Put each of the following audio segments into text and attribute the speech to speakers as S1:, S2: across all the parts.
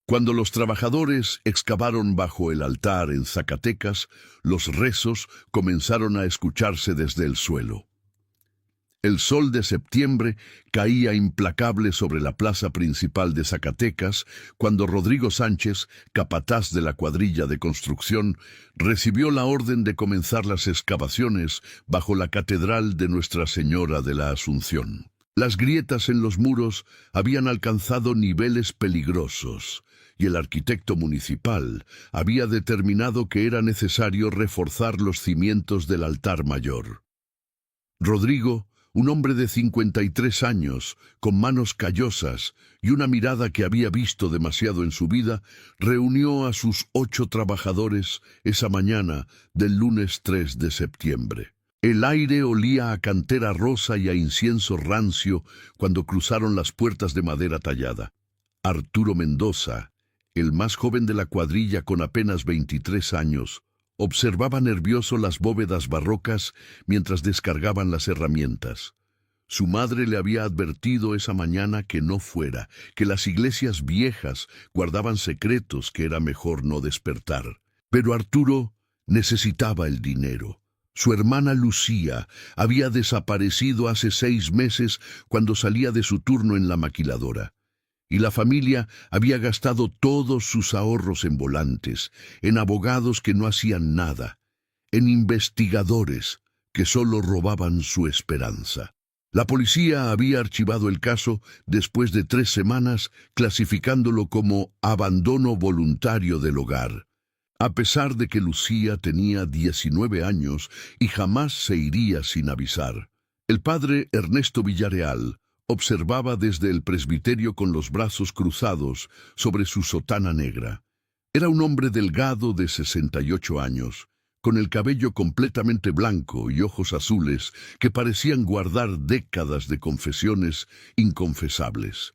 S1: Cuando los trabajadores excavaron bajo el altar en Zacatecas, los rezos comenzaron a escucharse desde el suelo. El sol de septiembre caía implacable sobre la plaza principal de Zacatecas cuando Rodrigo Sánchez, capataz de la cuadrilla de construcción, recibió la orden de comenzar las excavaciones bajo la catedral de Nuestra Señora de la Asunción. Las grietas en los muros habían alcanzado niveles peligrosos y el arquitecto municipal había determinado que era necesario reforzar los cimientos del altar mayor. Rodrigo, un hombre de 53 años, con manos callosas y una mirada que había visto demasiado en su vida, reunió a sus 8 trabajadores esa mañana del lunes 3 de septiembre. El aire olía a cantera rosa y a incienso rancio cuando cruzaron las puertas de madera tallada. Arturo Mendoza, el más joven de la cuadrilla con apenas 23 años, observaba nervioso las bóvedas barrocas mientras descargaban las herramientas. Su madre le había advertido esa mañana que no fuera, que las iglesias viejas guardaban secretos que era mejor no despertar. Pero Arturo necesitaba el dinero. Su hermana Lucía había desaparecido hace 6 meses cuando salía de su turno en la maquiladora. Y la familia había gastado todos sus ahorros en volantes, en abogados que no hacían nada, en investigadores que solo robaban su esperanza. La policía había archivado el caso después de 3 semanas, clasificándolo como abandono voluntario del hogar, a pesar de que Lucía tenía 19 años y jamás se iría sin avisar. El padre Ernesto Villarreal observaba desde el presbiterio con los brazos cruzados sobre su sotana negra. Era un hombre delgado de 68 años, con el cabello completamente blanco y ojos azules que parecían guardar décadas de confesiones inconfesables.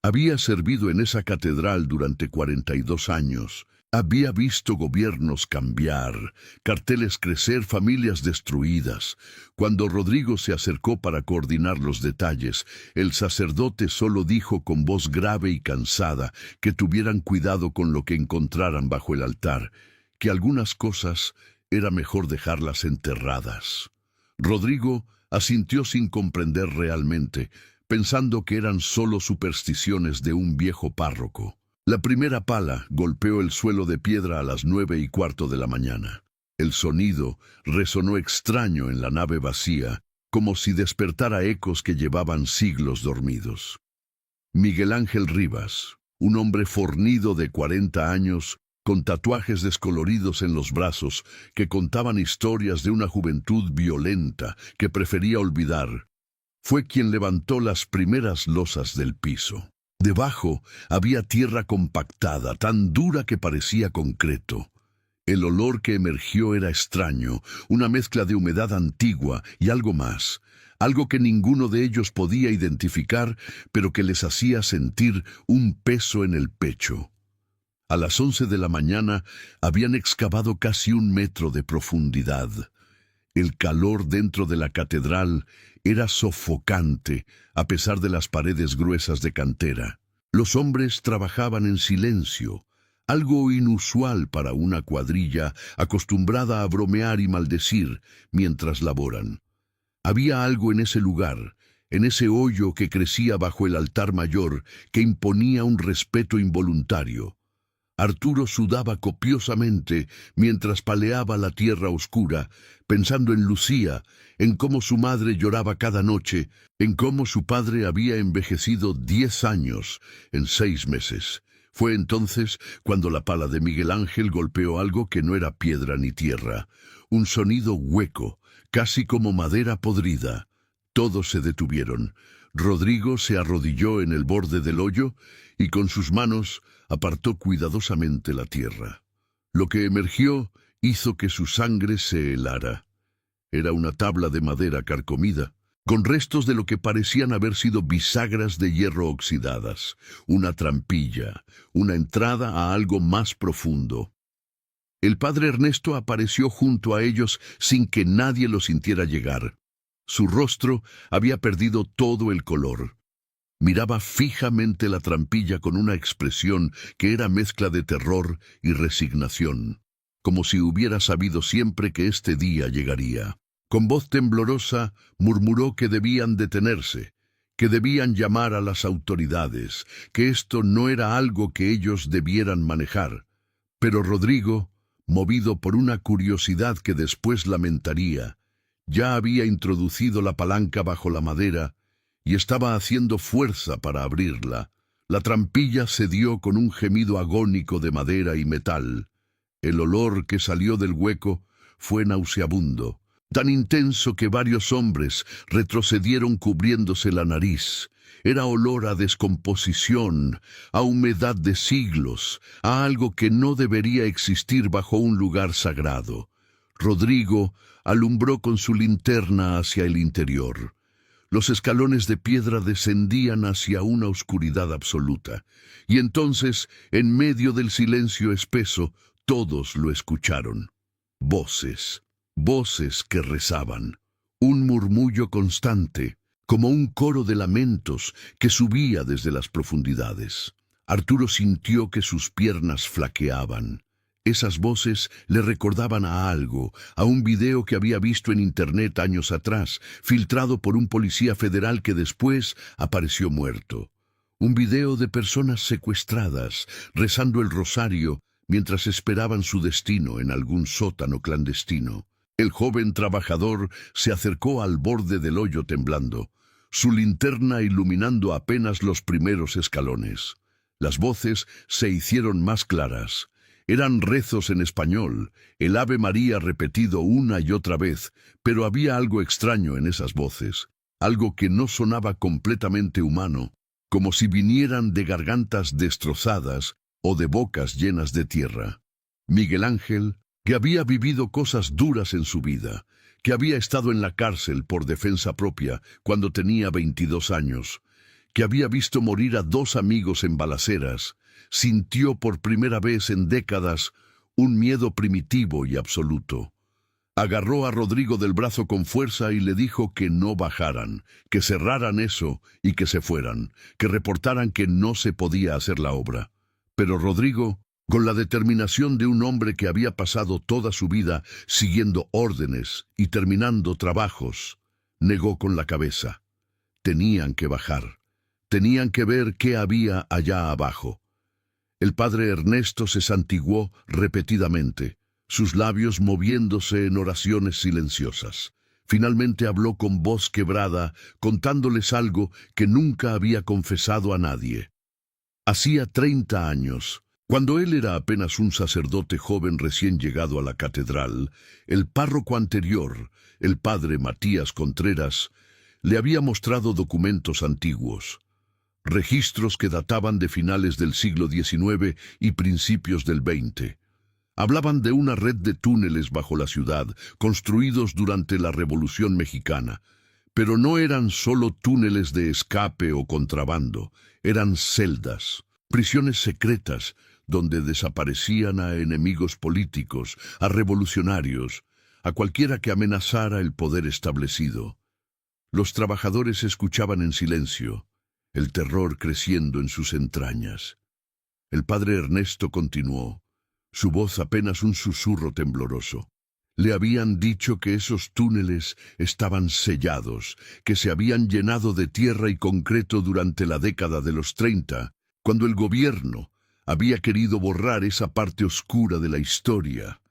S1: Había servido en esa catedral durante 42 años. Había visto gobiernos cambiar, carteles crecer, familias destruidas. Cuando Rodrigo se acercó para coordinar los detalles, el sacerdote solo dijo con voz grave y cansada que tuvieran cuidado con lo que encontraran bajo el altar, que algunas cosas era mejor dejarlas enterradas. Rodrigo asintió sin comprender realmente, pensando que eran solo supersticiones de un viejo párroco. La primera pala golpeó el suelo de piedra a las 9:15 de la mañana. El sonido resonó extraño en la nave vacía, como si despertara ecos que llevaban siglos dormidos. Miguel Ángel Rivas, un hombre fornido de 40 años, con tatuajes descoloridos en los brazos, que contaban historias de una juventud violenta que prefería olvidar, fue quien levantó las primeras losas del piso. Debajo había tierra compactada, tan dura que parecía concreto. El olor que emergió era extraño, una mezcla de humedad antigua y algo más, algo que ninguno de ellos podía identificar, pero que les hacía sentir un peso en el pecho. A las 11 de la mañana habían excavado casi 1 metro de profundidad. El calor dentro de la catedral era sofocante, a pesar de las paredes gruesas de cantera. Los hombres trabajaban en silencio, algo inusual para una cuadrilla acostumbrada a bromear y maldecir mientras laboran. Había algo en ese lugar, en ese hoyo que crecía bajo el altar mayor, que imponía un respeto involuntario. Arturo sudaba copiosamente mientras paleaba la tierra oscura, pensando en Lucía, en cómo su madre lloraba cada noche, en cómo su padre había envejecido 10 años en 6 meses. Fue entonces cuando la pala de Miguel Ángel golpeó algo que no era piedra ni tierra, un sonido hueco, casi como madera podrida. Todos se detuvieron. Rodrigo se arrodilló en el borde del hoyo y con sus manos apartó cuidadosamente la tierra. Lo que emergió hizo que su sangre se helara. Era una tabla de madera carcomida, con restos de lo que parecían haber sido bisagras de hierro oxidadas, una trampilla, una entrada a algo más profundo. El padre Ernesto apareció junto a ellos sin que nadie lo sintiera llegar. Su rostro había perdido todo el color. Miraba fijamente la trampilla con una expresión que era mezcla de terror y resignación, como si hubiera sabido siempre que este día llegaría. Con voz temblorosa murmuró que debían detenerse, que debían llamar a las autoridades, que esto no era algo que ellos debieran manejar. Pero Rodrigo, movido por una curiosidad que después lamentaría, ya había introducido la palanca bajo la madera y estaba haciendo fuerza para abrirla. La trampilla cedió con un gemido agónico de madera y metal. El olor que salió del hueco fue nauseabundo, tan intenso que varios hombres retrocedieron cubriéndose la nariz. Era olor a descomposición, a humedad de siglos, a algo que no debería existir bajo un lugar sagrado. Rodrigo alumbró con su linterna hacia el interior. Los escalones de piedra descendían hacia una oscuridad absoluta, y entonces, en medio del silencio espeso, todos lo escucharon. Voces, voces que rezaban, un murmullo constante, como un coro de lamentos que subía desde las profundidades. Arturo sintió que sus piernas flaqueaban. Esas voces le recordaban a algo, a un video que había visto en internet años atrás, filtrado por un policía federal que después apareció muerto. Un video de personas secuestradas, rezando el rosario mientras esperaban su destino en algún sótano clandestino. El joven trabajador se acercó al borde del hoyo temblando, su linterna iluminando apenas los primeros escalones. Las voces se hicieron más claras. Eran rezos en español, el Ave María repetido una y otra vez, pero había algo extraño en esas voces, algo que no sonaba completamente humano, como si vinieran de gargantas destrozadas o de bocas llenas de tierra. Miguel Ángel, que había vivido cosas duras en su vida, que había estado en la cárcel por defensa propia cuando tenía 22 años, que había visto morir a 2 amigos en balaceras, sintió por primera vez en décadas un miedo primitivo y absoluto. Agarró a Rodrigo del brazo con fuerza y le dijo que no bajaran, que cerraran eso y que se fueran, que reportaran que no se podía hacer la obra. Pero Rodrigo, con la determinación de un hombre que había pasado toda su vida siguiendo órdenes y terminando trabajos, negó con la cabeza. Tenían que bajar. Tenían que ver qué había allá abajo. El padre Ernesto se santiguó repetidamente, sus labios moviéndose en oraciones silenciosas. Finalmente habló con voz quebrada, contándoles algo que nunca había confesado a nadie. Hacía 30 años, cuando él era apenas un sacerdote joven recién llegado a la catedral, el párroco anterior, el padre Matías Contreras, le había mostrado documentos antiguos. Registros que databan de finales del siglo XIX y principios del XX. Hablaban de una red de túneles bajo la ciudad, construidos durante la Revolución Mexicana. Pero no eran solo túneles de escape o contrabando, eran celdas, prisiones secretas, donde desaparecían a enemigos políticos, a revolucionarios, a cualquiera que amenazara el poder establecido. Los trabajadores escuchaban en silencio, el terror creciendo en sus entrañas. El padre Ernesto continuó, su voz apenas un susurro tembloroso. Le habían dicho que esos túneles estaban sellados, que se habían llenado de tierra y concreto durante la década de los 30, cuando el gobierno había querido borrar esa parte oscura de la historia.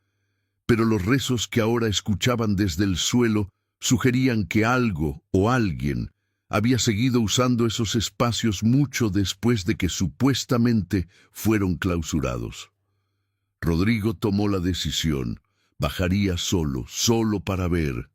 S1: Pero los rezos que ahora escuchaban desde el suelo sugerían que algo o alguien había seguido usando esos espacios mucho después de que supuestamente fueron clausurados. Rodrigo tomó la decisión, bajaría solo para ver.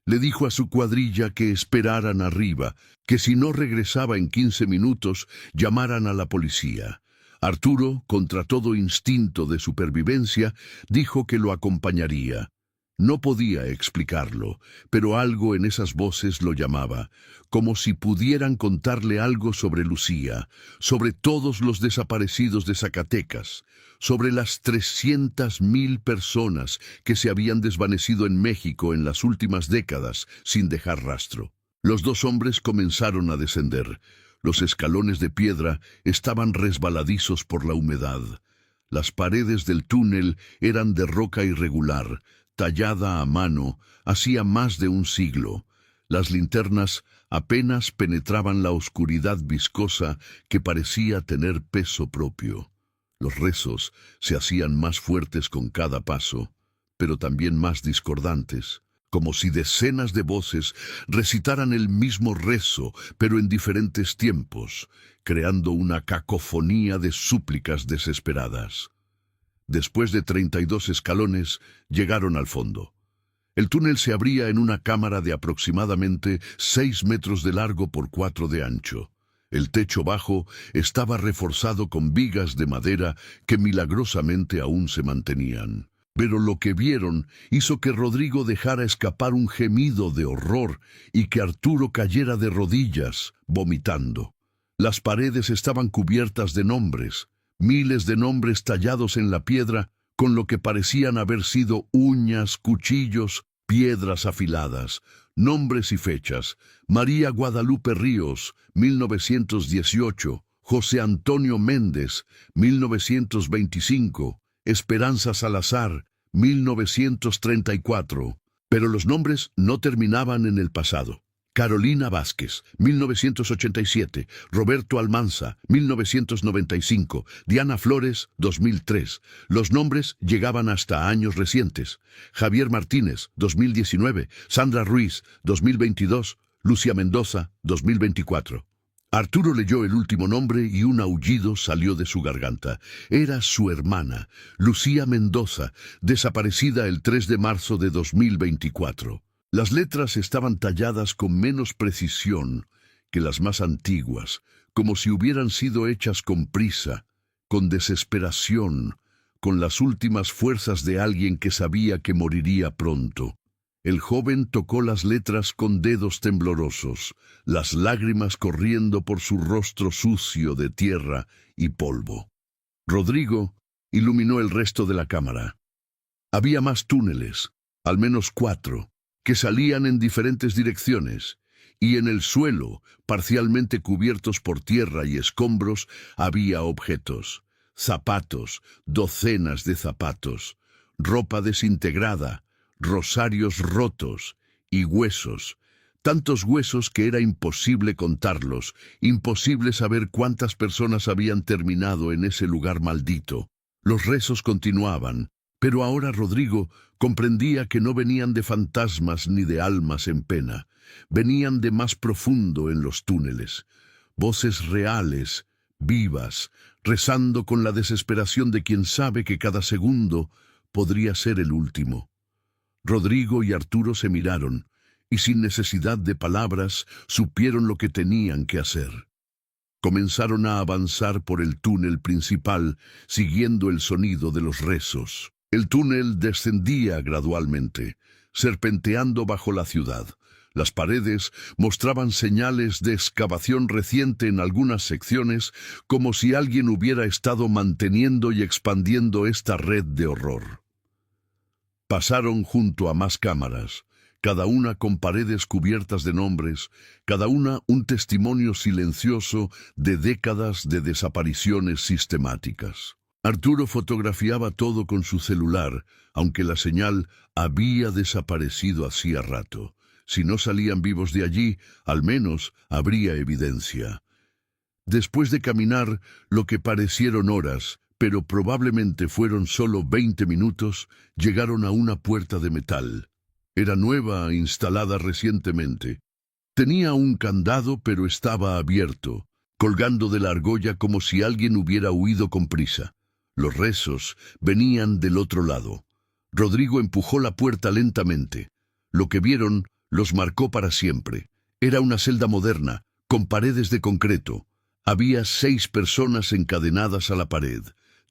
S1: Le dijo a su cuadrilla que esperaran arriba, que si no regresaba en 15 minutos, llamaran a la policía. Arturo, contra todo instinto de supervivencia, dijo que lo acompañaría. No podía explicarlo, pero algo en esas voces lo llamaba, como si pudieran contarle algo sobre Lucía, sobre todos los desaparecidos de Zacatecas, sobre las 300,000 personas que se habían desvanecido en México en las últimas décadas sin dejar rastro. Los 2 hombres comenzaron a descender. Los escalones de piedra estaban resbaladizos por la humedad. Las paredes del túnel eran de roca irregular, tallada a mano, hacía más de un siglo. Las linternas apenas penetraban la oscuridad viscosa que parecía tener peso propio. Los rezos se hacían más fuertes con cada paso, pero también más discordantes, como si decenas de voces recitaran el mismo rezo, pero en diferentes tiempos, creando una cacofonía de súplicas desesperadas. Después de 32 escalones, llegaron al fondo. El túnel se abría en una cámara de aproximadamente 6 metros de largo por 4 de ancho. El techo bajo estaba reforzado con vigas de madera que milagrosamente aún se mantenían. Pero lo que vieron hizo que Rodrigo dejara escapar un gemido de horror y que Arturo cayera de rodillas, vomitando. Las paredes estaban cubiertas de nombres, miles de nombres tallados en la piedra, con lo que parecían haber sido uñas, cuchillos, piedras afiladas, nombres y fechas. María Guadalupe Ríos, 1918, José Antonio Méndez, 1925, Esperanza Salazar, 1934. Pero los nombres no terminaban en el pasado. Carolina Vázquez, 1987, Roberto Almanza, 1995, Diana Flores, 2003. Los nombres llegaban hasta años recientes. Javier Martínez, 2019, Sandra Ruiz, 2022, Lucia Mendoza, 2024. Arturo leyó el último nombre y un aullido salió de su garganta. Era su hermana, Lucía Mendoza, desaparecida el 3 de marzo de 2024. Las letras estaban talladas con menos precisión que las más antiguas, como si hubieran sido hechas con prisa, con desesperación, con las últimas fuerzas de alguien que sabía que moriría pronto. El joven tocó las letras con dedos temblorosos, las lágrimas corriendo por su rostro sucio de tierra y polvo. Rodrigo iluminó el resto de la cámara. Había más túneles, al menos 4, que salían en diferentes direcciones, y en el suelo, parcialmente cubiertos por tierra y escombros, había objetos, zapatos, docenas de zapatos, ropa desintegrada, rosarios rotos y huesos, tantos huesos que era imposible contarlos, imposible saber cuántas personas habían terminado en ese lugar maldito. Los rezos continuaban, pero ahora Rodrigo comprendía que no venían de fantasmas ni de almas en pena, venían de más profundo en los túneles, voces reales, vivas, rezando con la desesperación de quien sabe que cada segundo podría ser el último. Rodrigo y Arturo se miraron, y sin necesidad de palabras supieron lo que tenían que hacer. Comenzaron a avanzar por el túnel principal, siguiendo el sonido de los rezos. El túnel descendía gradualmente, serpenteando bajo la ciudad. Las paredes mostraban señales de excavación reciente en algunas secciones, como si alguien hubiera estado manteniendo y expandiendo esta red de horror. Pasaron junto a más cámaras, cada una con paredes cubiertas de nombres, cada una un testimonio silencioso de décadas de desapariciones sistemáticas. Arturo fotografiaba todo con su celular, aunque la señal había desaparecido hacía rato. Si no salían vivos de allí, al menos habría evidencia. Después de caminar lo que parecieron horas, pero probablemente fueron solo 20 minutos, llegaron a una puerta de metal. Era nueva, instalada recientemente. Tenía un candado, pero estaba abierto, colgando de la argolla como si alguien hubiera huido con prisa. Los rezos venían del otro lado. Rodrigo empujó la puerta lentamente. Lo que vieron los marcó para siempre. Era una celda moderna, con paredes de concreto. Había 6 personas encadenadas a la pared.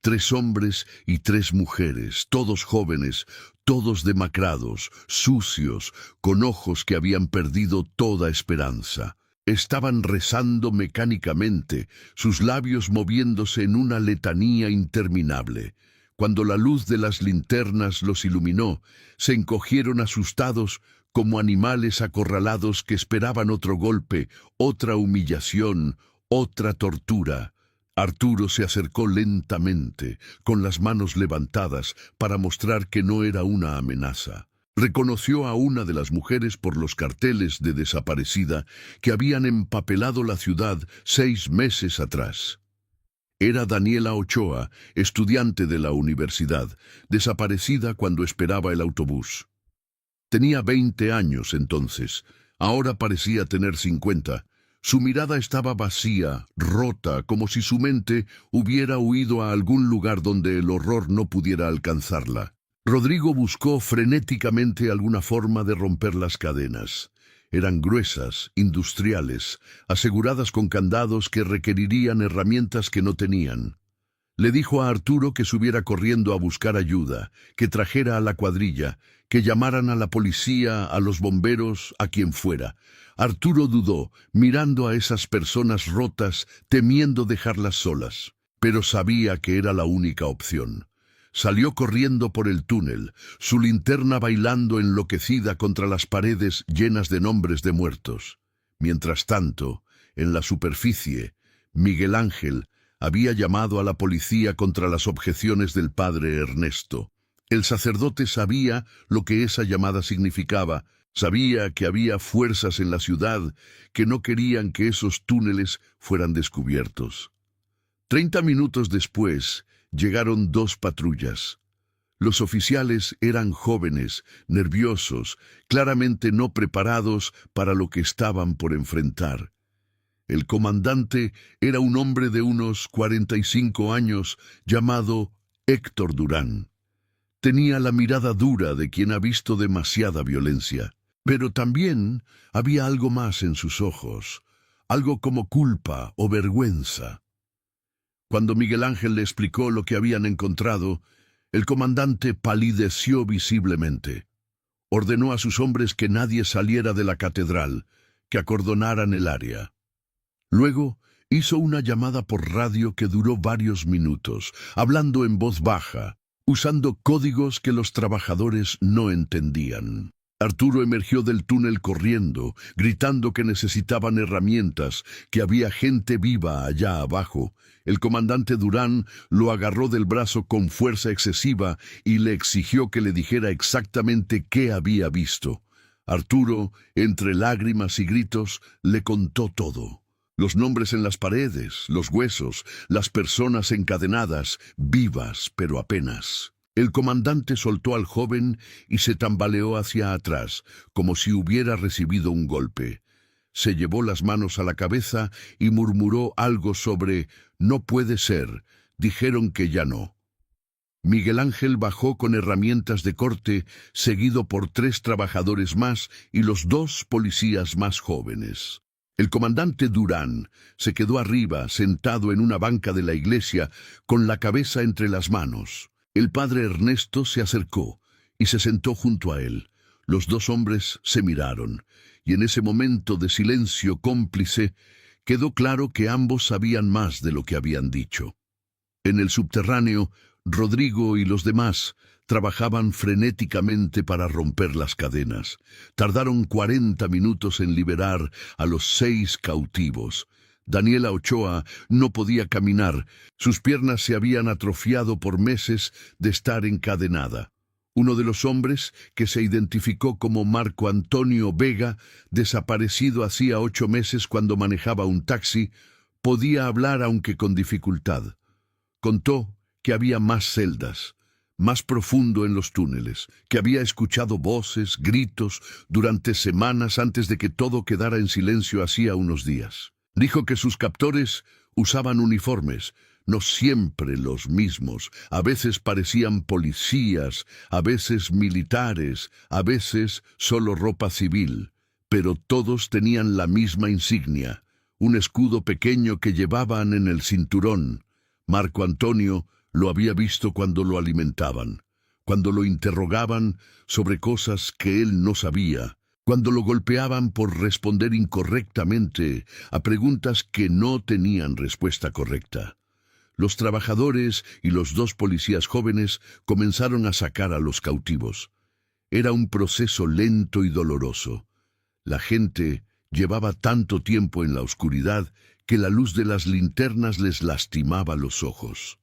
S1: 3 hombres y 3 mujeres, todos jóvenes, todos demacrados, sucios, con ojos que habían perdido toda esperanza. Estaban rezando mecánicamente, sus labios moviéndose en una letanía interminable. Cuando la luz de las linternas los iluminó, se encogieron asustados como animales acorralados que esperaban otro golpe, otra humillación, Otra tortura. Arturo se acercó lentamente, con las manos levantadas, para mostrar que no era una amenaza. Reconoció a una de las mujeres por los carteles de desaparecida que habían empapelado la ciudad 6 meses atrás. Era Daniela Ochoa, estudiante de la universidad, desaparecida cuando esperaba el autobús. Tenía 20 años entonces, ahora parecía tener 50. Su mirada estaba vacía, rota, como si su mente hubiera huido a algún lugar donde el horror no pudiera alcanzarla. Rodrigo buscó frenéticamente alguna forma de romper las cadenas. Eran gruesas, industriales, aseguradas con candados que requerirían herramientas que no tenían. Le dijo a Arturo que subiera corriendo a buscar ayuda, que trajera a la cuadrilla, que llamaran a la policía, a los bomberos, a quien fuera. Arturo dudó, mirando a esas personas rotas, temiendo dejarlas solas, pero sabía que era la única opción. Salió corriendo por el túnel, su linterna bailando enloquecida contra las paredes llenas de nombres de muertos. Mientras tanto, en la superficie, Miguel Ángel había llamado a la policía contra las objeciones del padre Ernesto. El sacerdote sabía lo que esa llamada significaba, sabía que había fuerzas en la ciudad que no querían que esos túneles fueran descubiertos. 30 minutos después, llegaron 2 patrullas. Los oficiales eran jóvenes, nerviosos, claramente no preparados para lo que estaban por enfrentar. El comandante era un hombre de unos 45 años llamado Héctor Durán. Tenía la mirada dura de quien ha visto demasiada violencia, pero también había algo más en sus ojos, algo como culpa o vergüenza. Cuando Miguel Ángel le explicó lo que habían encontrado, el comandante palideció visiblemente. Ordenó a sus hombres que nadie saliera de la catedral, que acordonaran el área. Luego hizo una llamada por radio que duró varios minutos, hablando en voz baja, usando códigos que los trabajadores no entendían. Arturo emergió del túnel corriendo, gritando que necesitaban herramientas, que había gente viva allá abajo. El comandante Durán lo agarró del brazo con fuerza excesiva y le exigió que le dijera exactamente qué había visto. Arturo, entre lágrimas y gritos, le contó todo. Los nombres en las paredes, los huesos, las personas encadenadas, vivas pero apenas. El comandante soltó al joven y se tambaleó hacia atrás, como si hubiera recibido un golpe. Se llevó las manos a la cabeza y murmuró algo sobre «no puede ser, dijeron que ya no». Miguel Ángel bajó con herramientas de corte, seguido por 3 trabajadores más y los 2 policías más jóvenes. El comandante Durán se quedó arriba, sentado en una banca de la iglesia, con la cabeza entre las manos. El padre Ernesto se acercó y se sentó junto a él. Los 2 hombres se miraron, y en ese momento de silencio cómplice quedó claro que ambos sabían más de lo que habían dicho. En el subterráneo, Rodrigo y los demás trabajaban frenéticamente para romper las cadenas. Tardaron 40 minutos en liberar a los 6 cautivos. Daniela Ochoa no podía caminar, sus piernas se habían atrofiado por meses de estar encadenada. Uno de los hombres, que se identificó como Marco Antonio Vega, desaparecido hacía 8 meses cuando manejaba un taxi, podía hablar aunque con dificultad. Contó que había más celdas, más profundo en los túneles, que había escuchado voces, gritos, durante semanas antes de que todo quedara en silencio hacía unos días. Dijo que sus captores usaban uniformes, no siempre los mismos, a veces parecían policías, a veces militares, a veces solo ropa civil, pero todos tenían la misma insignia, un escudo pequeño que llevaban en el cinturón. Marco Antonio lo había visto cuando lo alimentaban, cuando lo interrogaban sobre cosas que él no sabía, cuando lo golpeaban por responder incorrectamente a preguntas que no tenían respuesta correcta. Los trabajadores y los 2 policías jóvenes comenzaron a sacar a los cautivos. Era un proceso lento y doloroso. La gente llevaba tanto tiempo en la oscuridad que la luz de las linternas les lastimaba los ojos.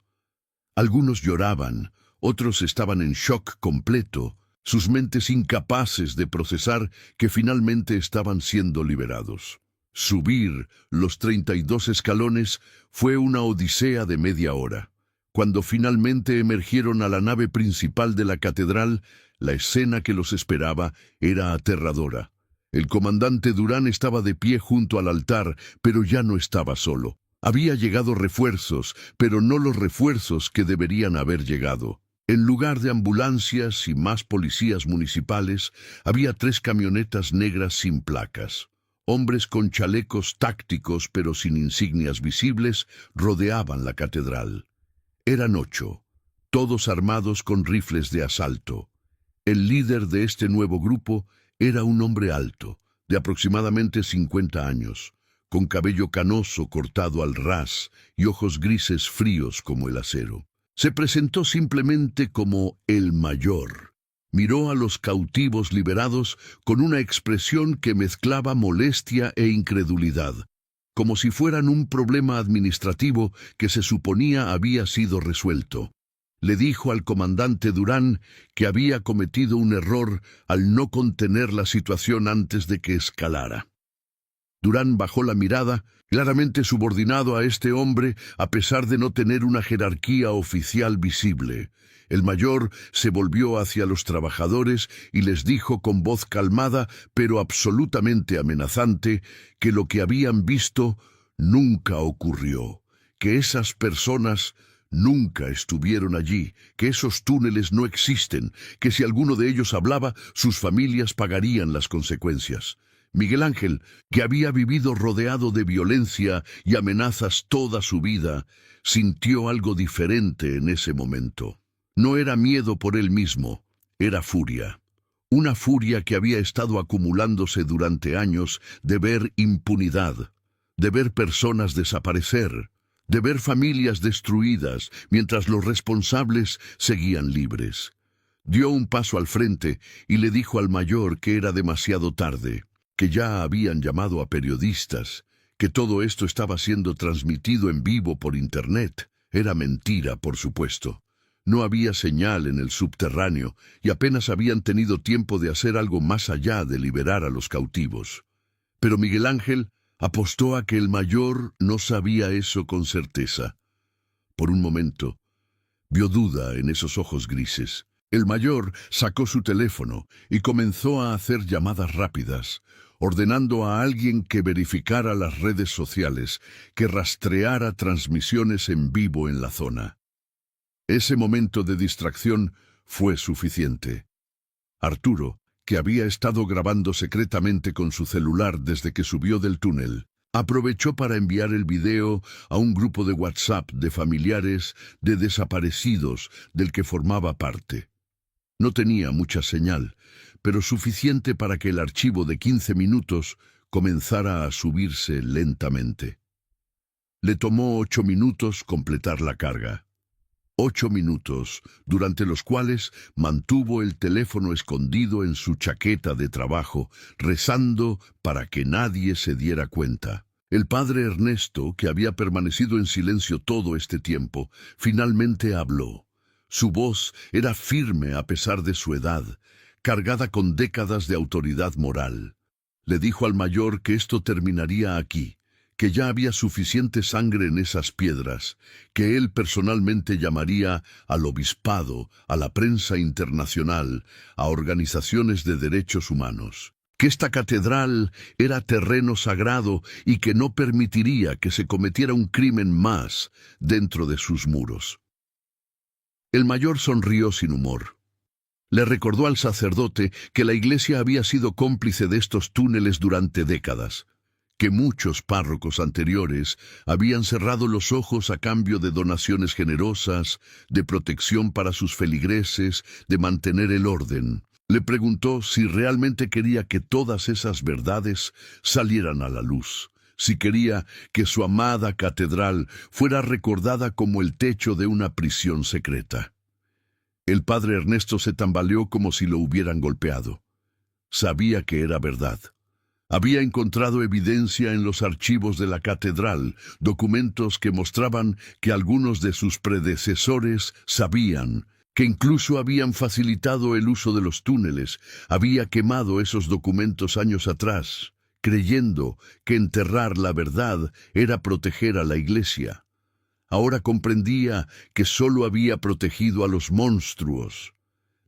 S1: Algunos lloraban, otros estaban en shock completo, sus mentes incapaces de procesar que finalmente estaban siendo liberados. Subir los 32 escalones fue una odisea de media hora. Cuando finalmente emergieron a la nave principal de la catedral, la escena que los esperaba era aterradora. El comandante Durán estaba de pie junto al altar, pero ya no estaba solo. Había llegado refuerzos, pero no los refuerzos que deberían haber llegado. En lugar de ambulancias y más policías municipales, había 3 camionetas negras sin placas. Hombres con chalecos tácticos pero sin insignias visibles rodeaban la catedral. Eran 8, todos armados con rifles de asalto. El líder de este nuevo grupo era un hombre alto, de aproximadamente 50 años, con cabello canoso cortado al ras y ojos grises fríos como el acero. Se presentó simplemente como el Mayor. Miró a los cautivos liberados con una expresión que mezclaba molestia e incredulidad, como si fueran un problema administrativo que se suponía había sido resuelto. Le dijo al comandante Durán que había cometido un error al no contener la situación antes de que escalara. Durán bajó la mirada, claramente subordinado a este hombre a pesar de no tener una jerarquía oficial visible. El Mayor se volvió hacia los trabajadores y les dijo con voz calmada pero absolutamente amenazante que lo que habían visto nunca ocurrió, que esas personas nunca estuvieron allí, que esos túneles no existen, que si alguno de ellos hablaba, sus familias pagarían las consecuencias. Miguel Ángel, que había vivido rodeado de violencia y amenazas toda su vida, sintió algo diferente en ese momento. No era miedo por él mismo, era furia. Una furia que había estado acumulándose durante años de ver impunidad, de ver personas desaparecer, de ver familias destruidas mientras los responsables seguían libres. Dio un paso al frente y le dijo al Mayor que era demasiado tarde, que ya habían llamado a periodistas, que todo esto estaba siendo transmitido en vivo por Internet. Era mentira, por supuesto. No había señal en el subterráneo y apenas habían tenido tiempo de hacer algo más allá de liberar a los cautivos. Pero Miguel Ángel apostó a que el Mayor no sabía eso con certeza. Por un momento, vio duda en esos ojos grises. El Mayor sacó su teléfono y comenzó a hacer llamadas rápidas, ordenando a alguien que verificara las redes sociales, que rastreara transmisiones en vivo en la zona. Ese momento de distracción fue suficiente. Arturo, que había estado grabando secretamente con su celular desde que subió del túnel, aprovechó para enviar el video a un grupo de WhatsApp de familiares de desaparecidos del que formaba parte. No tenía mucha señal, pero suficiente para que el archivo de 15 minutos comenzara a subirse lentamente. Le tomó 8 minutos completar la carga. 8 minutos, durante los cuales mantuvo el teléfono escondido en su chaqueta de trabajo, rezando para que nadie se diera cuenta. El padre Ernesto, que había permanecido en silencio todo este tiempo, finalmente habló. Su voz era firme a pesar de su edad, cargada con décadas de autoridad moral. Le dijo al Mayor que esto terminaría aquí, que ya había suficiente sangre en esas piedras, que él personalmente llamaría al obispado, a la prensa internacional, a organizaciones de derechos humanos, que esta catedral era terreno sagrado y que no permitiría que se cometiera un crimen más dentro de sus muros. El Mayor sonrió sin humor. Le recordó al sacerdote que la Iglesia había sido cómplice de estos túneles durante décadas, que muchos párrocos anteriores habían cerrado los ojos a cambio de donaciones generosas, de protección para sus feligreses, de mantener el orden. Le preguntó si realmente quería que todas esas verdades salieran a la luz, si quería que su amada catedral fuera recordada como el techo de una prisión secreta. El padre Ernesto se tambaleó como si lo hubieran golpeado. Sabía que era verdad. Había encontrado evidencia en los archivos de la catedral, documentos que mostraban que algunos de sus predecesores sabían, que incluso habían facilitado el uso de los túneles. Había quemado esos documentos años atrás, creyendo que enterrar la verdad era proteger a la Iglesia. Ahora comprendía que solo había protegido a los monstruos.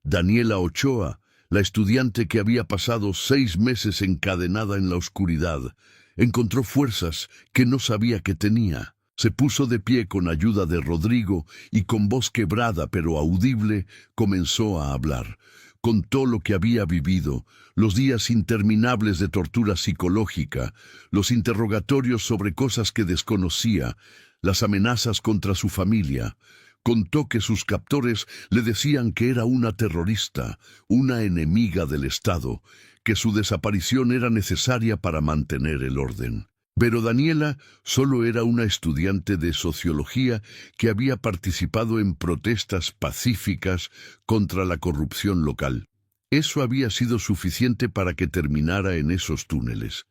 S1: Daniela Ochoa, la estudiante que había pasado 6 meses encadenada en la oscuridad, encontró fuerzas que no sabía que tenía. Se puso de pie con ayuda de Rodrigo y con voz quebrada pero audible comenzó a hablar. Contó lo que había vivido, los días interminables de tortura psicológica, los interrogatorios sobre cosas que desconocía, las amenazas contra su familia. Contó que sus captores le decían que era una terrorista, una enemiga del Estado, que su desaparición era necesaria para mantener el orden. Pero Daniela solo era una estudiante de sociología que había participado en protestas pacíficas contra la corrupción local. Eso había sido suficiente para que terminara en esos túneles.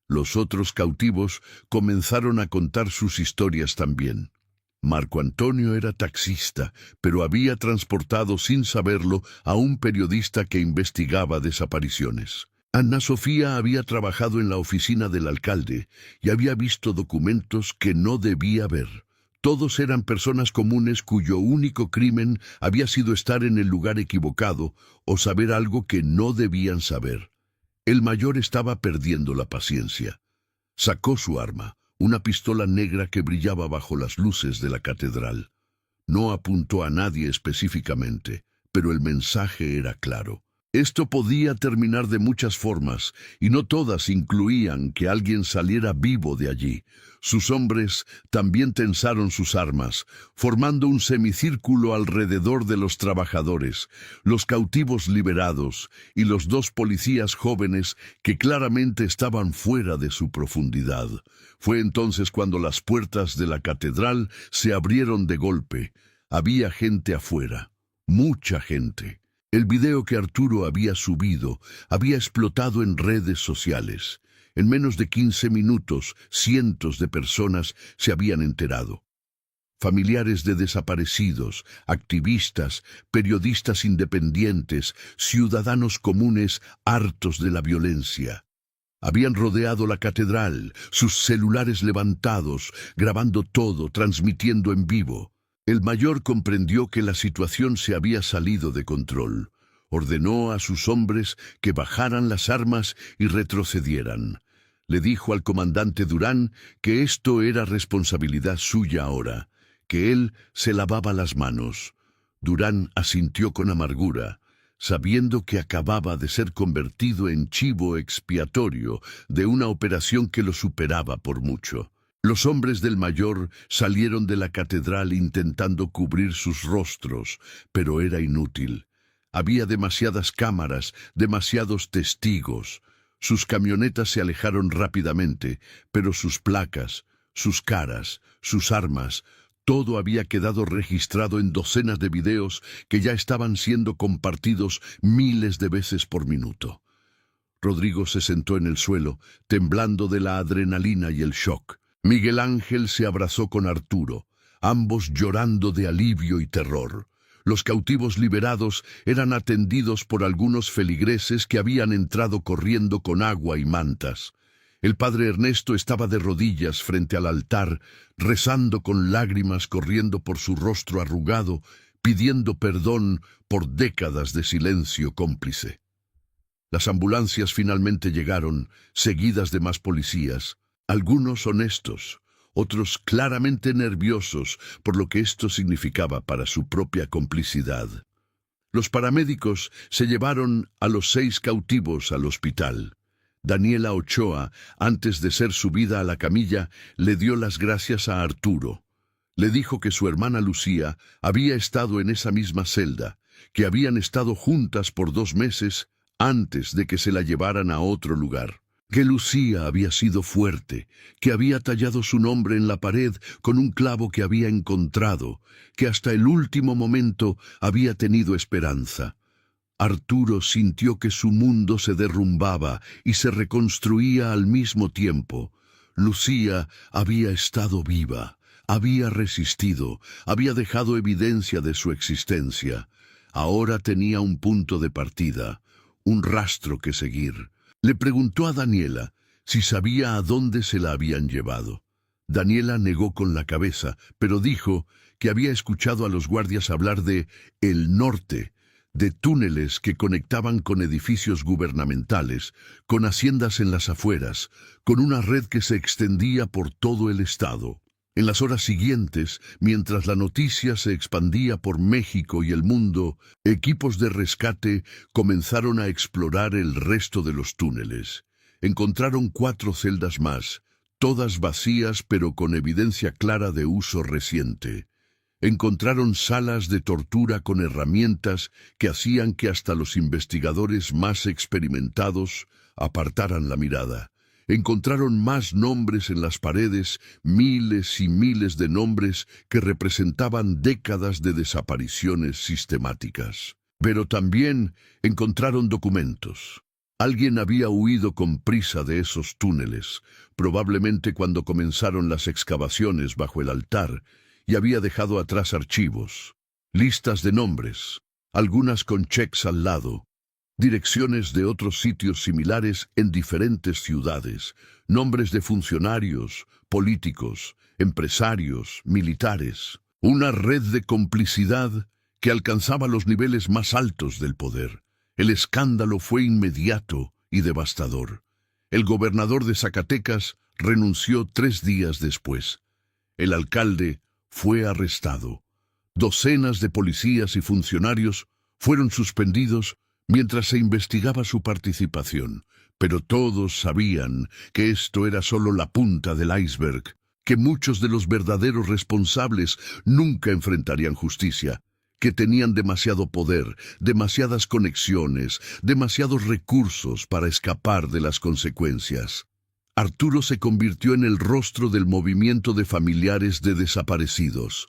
S1: Los otros cautivos comenzaron a contar sus historias también. Marco Antonio era taxista, pero había transportado sin saberlo a un periodista que investigaba desapariciones. Ana Sofía había trabajado en la oficina del alcalde y había visto documentos que no debía ver. Todos eran personas comunes cuyo único crimen había sido estar en el lugar equivocado o saber algo que no debían saber. El mayor estaba perdiendo la paciencia. Sacó su arma, una pistola negra que brillaba bajo las luces de la catedral. No apuntó a nadie específicamente, pero el mensaje era claro. Esto podía terminar de muchas formas, y no todas incluían que alguien saliera vivo de allí. Sus hombres también tensaron sus armas, formando un semicírculo alrededor de los trabajadores, los cautivos liberados y los 2 policías jóvenes que claramente estaban fuera de su profundidad. Fue entonces cuando las puertas de la catedral se abrieron de golpe. Había gente afuera, mucha gente. El video que Arturo había subido había explotado en redes sociales. En menos de 15 minutos, cientos de personas se habían enterado. Familiares de desaparecidos, activistas, periodistas independientes, ciudadanos comunes hartos de la violencia. Habían rodeado la catedral, sus celulares levantados, grabando todo, transmitiendo en vivo. El mayor comprendió que la situación se había salido de control. Ordenó a sus hombres que bajaran las armas y retrocedieran. Le dijo al comandante Durán que esto era responsabilidad suya ahora, que él se lavaba las manos. Durán asintió con amargura, sabiendo que acababa de ser convertido en chivo expiatorio de una operación que lo superaba por mucho. Los hombres del mayor salieron de la catedral intentando cubrir sus rostros, pero era inútil. Había demasiadas cámaras, demasiados testigos. Sus camionetas se alejaron rápidamente, pero sus placas, sus caras, sus armas, todo había quedado registrado en docenas de videos que ya estaban siendo compartidos miles de veces por minuto. Rodrigo se sentó en el suelo, temblando de la adrenalina y el shock. Miguel Ángel se abrazó con Arturo, ambos llorando de alivio y terror. Los cautivos liberados eran atendidos por algunos feligreses que habían entrado corriendo con agua y mantas. El padre Ernesto estaba de rodillas frente al altar, rezando con lágrimas corriendo por su rostro arrugado, pidiendo perdón por décadas de silencio cómplice. Las ambulancias finalmente llegaron, seguidas de más policías. Algunos honestos, otros claramente nerviosos por lo que esto significaba para su propia complicidad. Los paramédicos se llevaron a los 6 cautivos al hospital. Daniela Ochoa, antes de ser subida a la camilla, le dio las gracias a Arturo. Le dijo que su hermana Lucía había estado en esa misma celda, que habían estado juntas por 2 meses antes de que se la llevaran a otro lugar. Que Lucía había sido fuerte, que había tallado su nombre en la pared con un clavo que había encontrado, que hasta el último momento había tenido esperanza. Arturo sintió que su mundo se derrumbaba y se reconstruía al mismo tiempo. Lucía había estado viva, había resistido, había dejado evidencia de su existencia. Ahora tenía un punto de partida, un rastro que seguir. Le preguntó a Daniela si sabía a dónde se la habían llevado. Daniela negó con la cabeza, pero dijo que había escuchado a los guardias hablar de el norte, de túneles que conectaban con edificios gubernamentales, con haciendas en las afueras, con una red que se extendía por todo el estado. En las horas siguientes, mientras la noticia se expandía por México y el mundo, equipos de rescate comenzaron a explorar el resto de los túneles. Encontraron 4 celdas más, todas vacías pero con evidencia clara de uso reciente. Encontraron salas de tortura con herramientas que hacían que hasta los investigadores más experimentados apartaran la mirada. Encontraron más nombres en las paredes, miles y miles de nombres que representaban décadas de desapariciones sistemáticas. Pero también encontraron documentos. Alguien había huido con prisa de esos túneles, probablemente cuando comenzaron las excavaciones bajo el altar, y había dejado atrás archivos, listas de nombres, algunas con cheques al lado, direcciones de otros sitios similares en diferentes ciudades, nombres de funcionarios, políticos, empresarios, militares. Una red de complicidad que alcanzaba los niveles más altos del poder. El escándalo fue inmediato y devastador. El gobernador de Zacatecas renunció 3 días después. El alcalde fue arrestado. Docenas de policías y funcionarios fueron suspendidos mientras se investigaba su participación, pero todos sabían que esto era solo la punta del iceberg, que muchos de los verdaderos responsables nunca enfrentarían justicia, que tenían demasiado poder, demasiadas conexiones, demasiados recursos para escapar de las consecuencias. Arturo se convirtió en el rostro del movimiento de familiares de desaparecidos.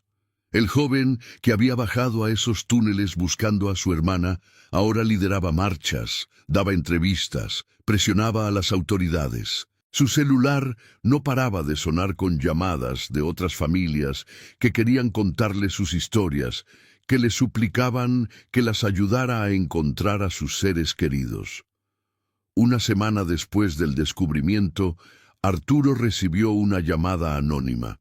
S1: El joven que había bajado a esos túneles buscando a su hermana, ahora lideraba marchas, daba entrevistas, presionaba a las autoridades. Su celular no paraba de sonar con llamadas de otras familias que querían contarle sus historias, que le suplicaban que las ayudara a encontrar a sus seres queridos. Una semana después del descubrimiento, Arturo recibió una llamada anónima.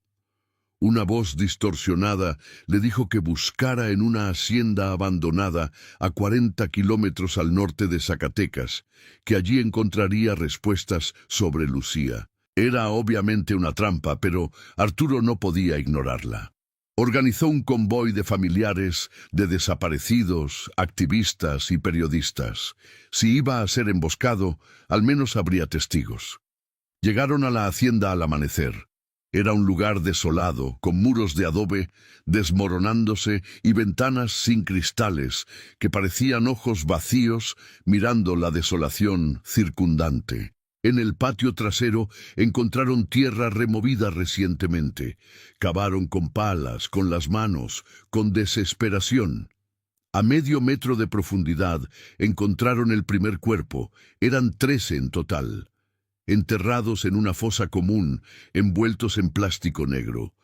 S1: Una voz distorsionada le dijo que buscara en una hacienda abandonada a 40 kilómetros al norte de Zacatecas, que allí encontraría respuestas sobre Lucía. Era obviamente una trampa, pero Arturo no podía ignorarla. Organizó un convoy de familiares, de desaparecidos, activistas y periodistas. Si iba a ser emboscado, al menos habría testigos. Llegaron a la hacienda al amanecer. Era un lugar desolado, con muros de adobe desmoronándose y ventanas sin cristales que parecían ojos vacíos mirando la desolación circundante. En el patio trasero encontraron tierra removida recientemente. Cavaron con palas, con las manos, con desesperación. A medio metro de profundidad encontraron el primer cuerpo. Eran 13 en total, enterrados en una fosa común, envueltos en plástico negro.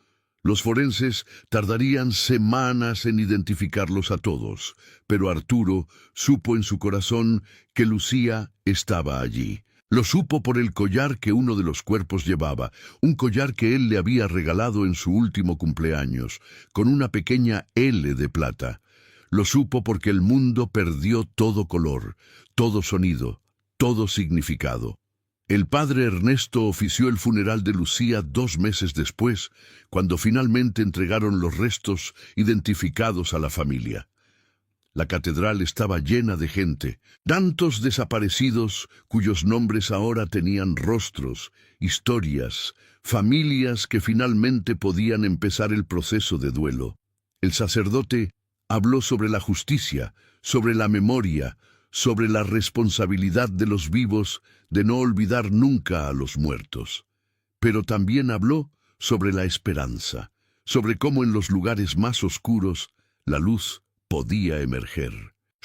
S1: Los forenses tardarían semanas en identificarlos a todos, pero Arturo supo en su corazón que Lucía estaba allí. Lo supo por el collar que uno de los cuerpos llevaba, un collar que él le había regalado en su último cumpleaños, con una pequeña L de plata. Lo supo porque el mundo perdió todo color, todo sonido, todo significado. El padre Ernesto ofició el funeral de Lucía 2 meses después, cuando finalmente entregaron los restos identificados a la familia. La catedral estaba llena de gente, tantos desaparecidos cuyos nombres ahora tenían rostros, historias, familias que finalmente podían empezar el proceso de duelo. El sacerdote habló sobre la justicia, sobre la memoria, sobre la responsabilidad de los vivos de no olvidar nunca a los muertos. Pero también habló sobre la esperanza, sobre cómo en los lugares más oscuros la luz podía emerger.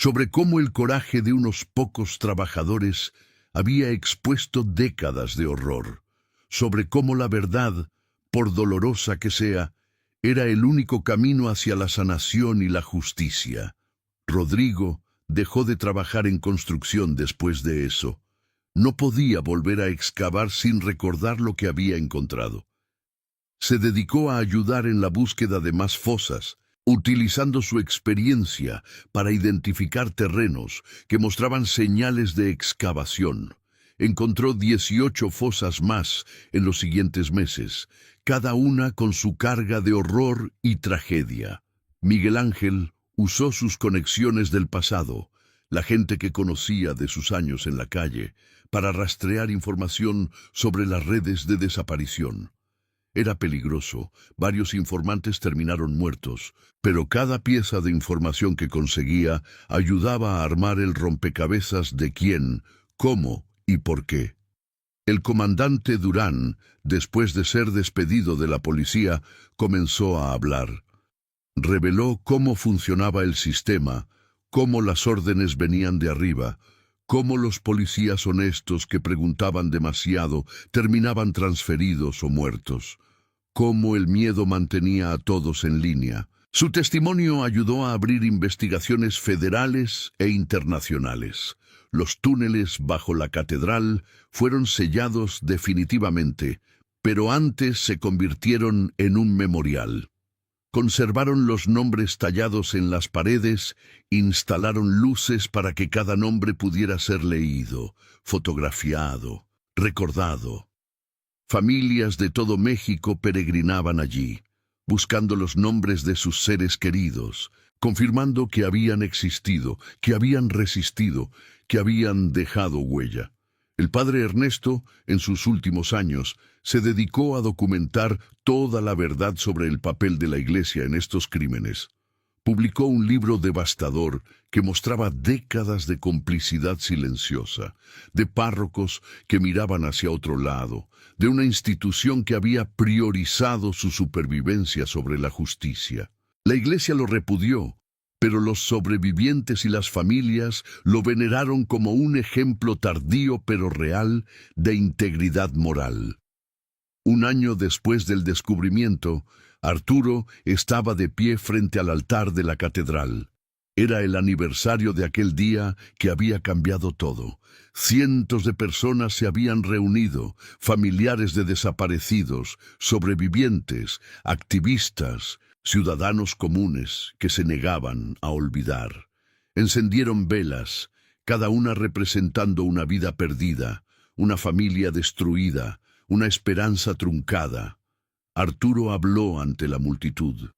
S1: sobre cómo el coraje de unos pocos trabajadores había expuesto décadas de horror, sobre cómo la verdad, por dolorosa que sea, era el único camino hacia la sanación y la justicia. Rodrigo dejó de trabajar en construcción después de eso. No podía volver a excavar sin recordar lo que había encontrado. Se dedicó a ayudar en la búsqueda de más fosas, utilizando su experiencia para identificar terrenos que mostraban señales de excavación. Encontró 18 fosas más en los siguientes meses, cada una con su carga de horror y tragedia. Miguel Ángel usó sus conexiones del pasado, la gente que conocía de sus años en la calle, para rastrear información sobre las redes de desaparición. Era peligroso, varios informantes terminaron muertos, pero cada pieza de información que conseguía ayudaba a armar el rompecabezas de quién, cómo y por qué. El comandante Durán, después de ser despedido de la policía, comenzó a hablar. Reveló cómo funcionaba el sistema, cómo las órdenes venían de arriba, cómo los policías honestos que preguntaban demasiado terminaban transferidos o muertos, cómo el miedo mantenía a todos en línea. Su testimonio ayudó a abrir investigaciones federales e internacionales. Los túneles bajo la catedral fueron sellados definitivamente, pero antes se convirtieron en un memorial. Conservaron los nombres tallados en las paredes, instalaron luces para que cada nombre pudiera ser leído, fotografiado, recordado. Familias de todo México peregrinaban allí, buscando los nombres de sus seres queridos, confirmando que habían existido, que habían resistido, que habían dejado huella. El padre Ernesto, en sus últimos años, se dedicó a documentar toda la verdad sobre el papel de la Iglesia en estos crímenes. Publicó un libro devastador que mostraba décadas de complicidad silenciosa, de párrocos que miraban hacia otro lado, de una institución que había priorizado su supervivencia sobre la justicia. La Iglesia lo repudió, pero los sobrevivientes y las familias lo veneraron como un ejemplo tardío pero real de integridad moral. Un año después del descubrimiento, Arturo estaba de pie frente al altar de la catedral. Era el aniversario de aquel día que había cambiado todo. Cientos de personas se habían reunido, familiares de desaparecidos, sobrevivientes, activistas, ciudadanos comunes que se negaban a olvidar. Encendieron velas, cada una representando una vida perdida, una familia destruida, una esperanza truncada. Arturo habló ante la multitud.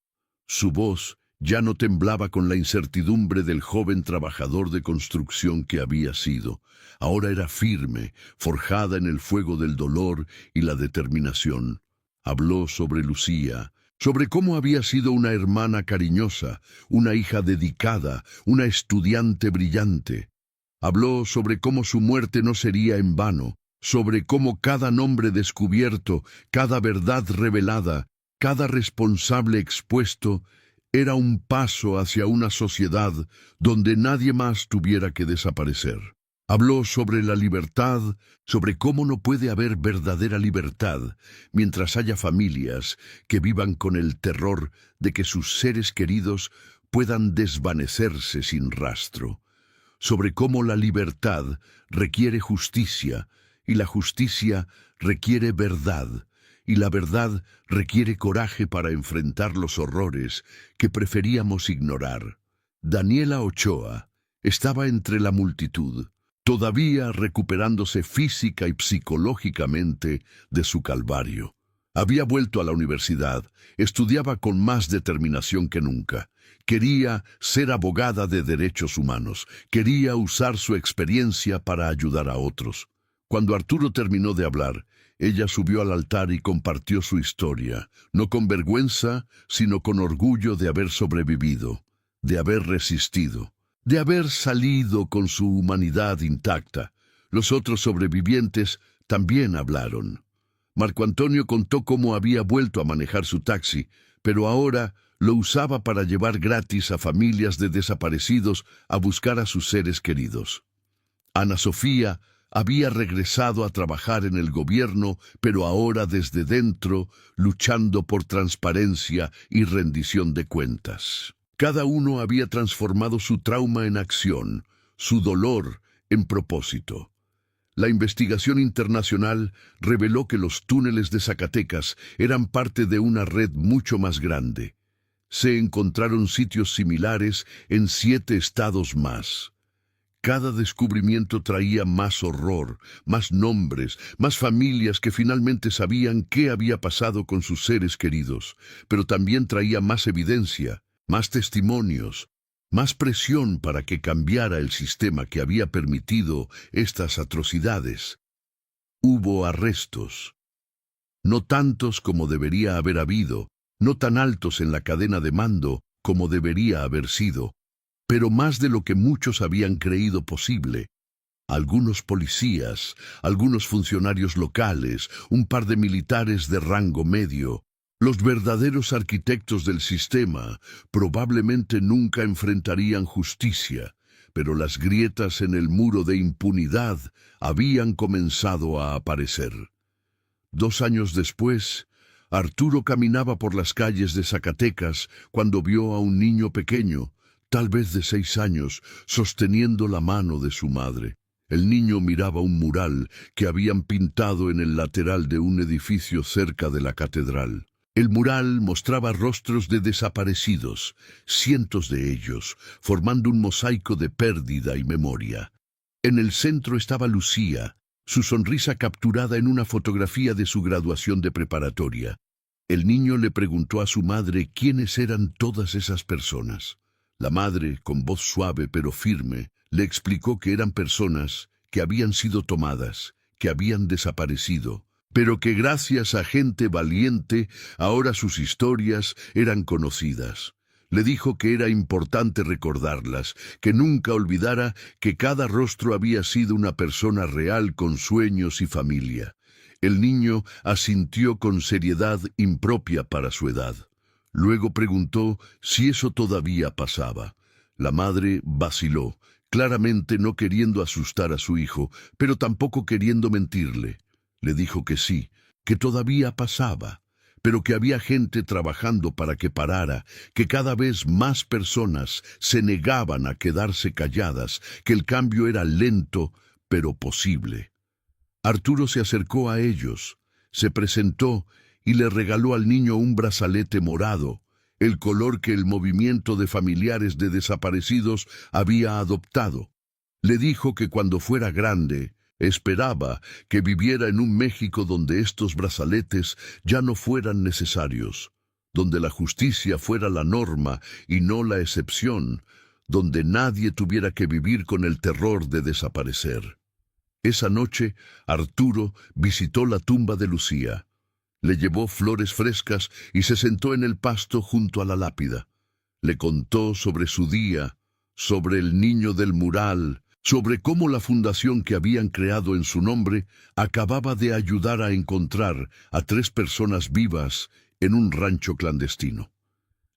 S1: Su voz ya no temblaba con la incertidumbre del joven trabajador de construcción que había sido. Ahora era firme, forjada en el fuego del dolor y la determinación. Habló sobre Lucía, sobre cómo había sido una hermana cariñosa, una hija dedicada, una estudiante brillante. Habló sobre cómo su muerte no sería en vano, sobre cómo cada nombre descubierto, cada verdad revelada, cada responsable expuesto, era un paso hacia una sociedad donde nadie más tuviera que desaparecer. Habló sobre la libertad, sobre cómo no puede haber verdadera libertad mientras haya familias que vivan con el terror de que sus seres queridos puedan desvanecerse sin rastro. Sobre cómo la libertad requiere justicia, y la justicia requiere verdad, y la verdad requiere coraje para enfrentar los horrores que preferíamos ignorar. Daniela Ochoa estaba entre la multitud, todavía recuperándose física y psicológicamente de su calvario. Había vuelto a la universidad, estudiaba con más determinación que nunca. Quería ser abogada de derechos humanos, quería usar su experiencia para ayudar a otros. Cuando Arturo terminó de hablar, ella subió al altar y compartió su historia, no con vergüenza, sino con orgullo de haber sobrevivido, de haber resistido, de haber salido con su humanidad intacta. Los otros sobrevivientes también hablaron. Marco Antonio contó cómo había vuelto a manejar su taxi, pero ahora Lo usaba para llevar gratis a familias de desaparecidos a buscar a sus seres queridos. Ana Sofía había regresado a trabajar en el gobierno, pero ahora desde dentro, luchando por transparencia y rendición de cuentas. Cada uno había transformado su trauma en acción, su dolor en propósito. La investigación internacional reveló que los túneles de Zacatecas eran parte de una red mucho más grande. Se encontraron sitios similares en 7 estados más. Cada descubrimiento traía más horror, más nombres, más familias que finalmente sabían qué había pasado con sus seres queridos, pero también traía más evidencia, más testimonios, más presión para que cambiara el sistema que había permitido estas atrocidades. Hubo arrestos. No tantos como debería haber habido, no tan altos en la cadena de mando como debería haber sido, pero más de lo que muchos habían creído posible. Algunos policías, algunos funcionarios locales, un par de militares de rango medio. Los verdaderos arquitectos del sistema probablemente nunca enfrentarían justicia, pero las grietas en el muro de impunidad habían comenzado a aparecer. 2 años después, Arturo caminaba por las calles de Zacatecas cuando vio a un niño pequeño, tal vez de 6 años, sosteniendo la mano de su madre. El niño miraba un mural que habían pintado en el lateral de un edificio cerca de la catedral. El mural mostraba rostros de desaparecidos, cientos de ellos, formando un mosaico de pérdida y memoria. En el centro estaba Lucía, su sonrisa capturada en una fotografía de su graduación de preparatoria. El niño le preguntó a su madre quiénes eran todas esas personas. La madre, con voz suave pero firme, le explicó que eran personas que habían sido tomadas, que habían desaparecido, pero que gracias a gente valiente, ahora sus historias eran conocidas. Le dijo que era importante recordarlas, que nunca olvidara que cada rostro había sido una persona real con sueños y familia. El niño asintió con seriedad impropia para su edad. Luego preguntó si eso todavía pasaba. La madre vaciló, claramente no queriendo asustar a su hijo, pero tampoco queriendo mentirle. Le dijo que sí, que todavía pasaba, pero que había gente trabajando para que parara, que cada vez más personas se negaban a quedarse calladas, que el cambio era lento, pero posible. Arturo se acercó a ellos, se presentó y le regaló al niño un brazalete morado, el color que el movimiento de familiares de desaparecidos había adoptado. Le dijo que cuando fuera grande, esperaba que viviera en un México donde estos brazaletes ya no fueran necesarios, donde la justicia fuera la norma y no la excepción, donde nadie tuviera que vivir con el terror de desaparecer. Esa noche, Arturo visitó la tumba de Lucía. Le llevó flores frescas y se sentó en el pasto junto a la lápida. Le contó sobre su día, sobre el niño del mural, sobre cómo la fundación que habían creado en su nombre acababa de ayudar a encontrar a 3 personas vivas en un rancho clandestino.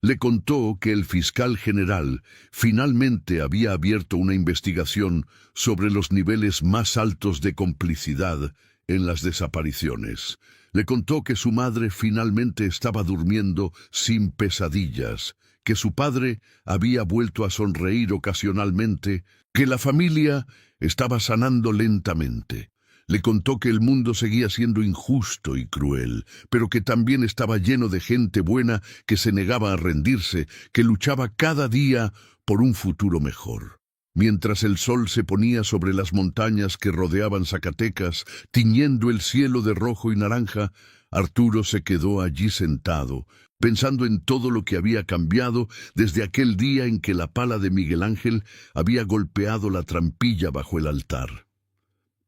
S1: Le contó que el fiscal general finalmente había abierto una investigación sobre los niveles más altos de complicidad en las desapariciones. Le contó que su madre finalmente estaba durmiendo sin pesadillas, que su padre había vuelto a sonreír ocasionalmente, que la familia estaba sanando lentamente. Le contó que el mundo seguía siendo injusto y cruel, pero que también estaba lleno de gente buena que se negaba a rendirse, que luchaba cada día por un futuro mejor. Mientras el sol se ponía sobre las montañas que rodeaban Zacatecas, tiñendo el cielo de rojo y naranja, Arturo se quedó allí sentado, pensando en todo lo que había cambiado desde aquel día en que la pala de Miguel Ángel había golpeado la trampilla bajo el altar.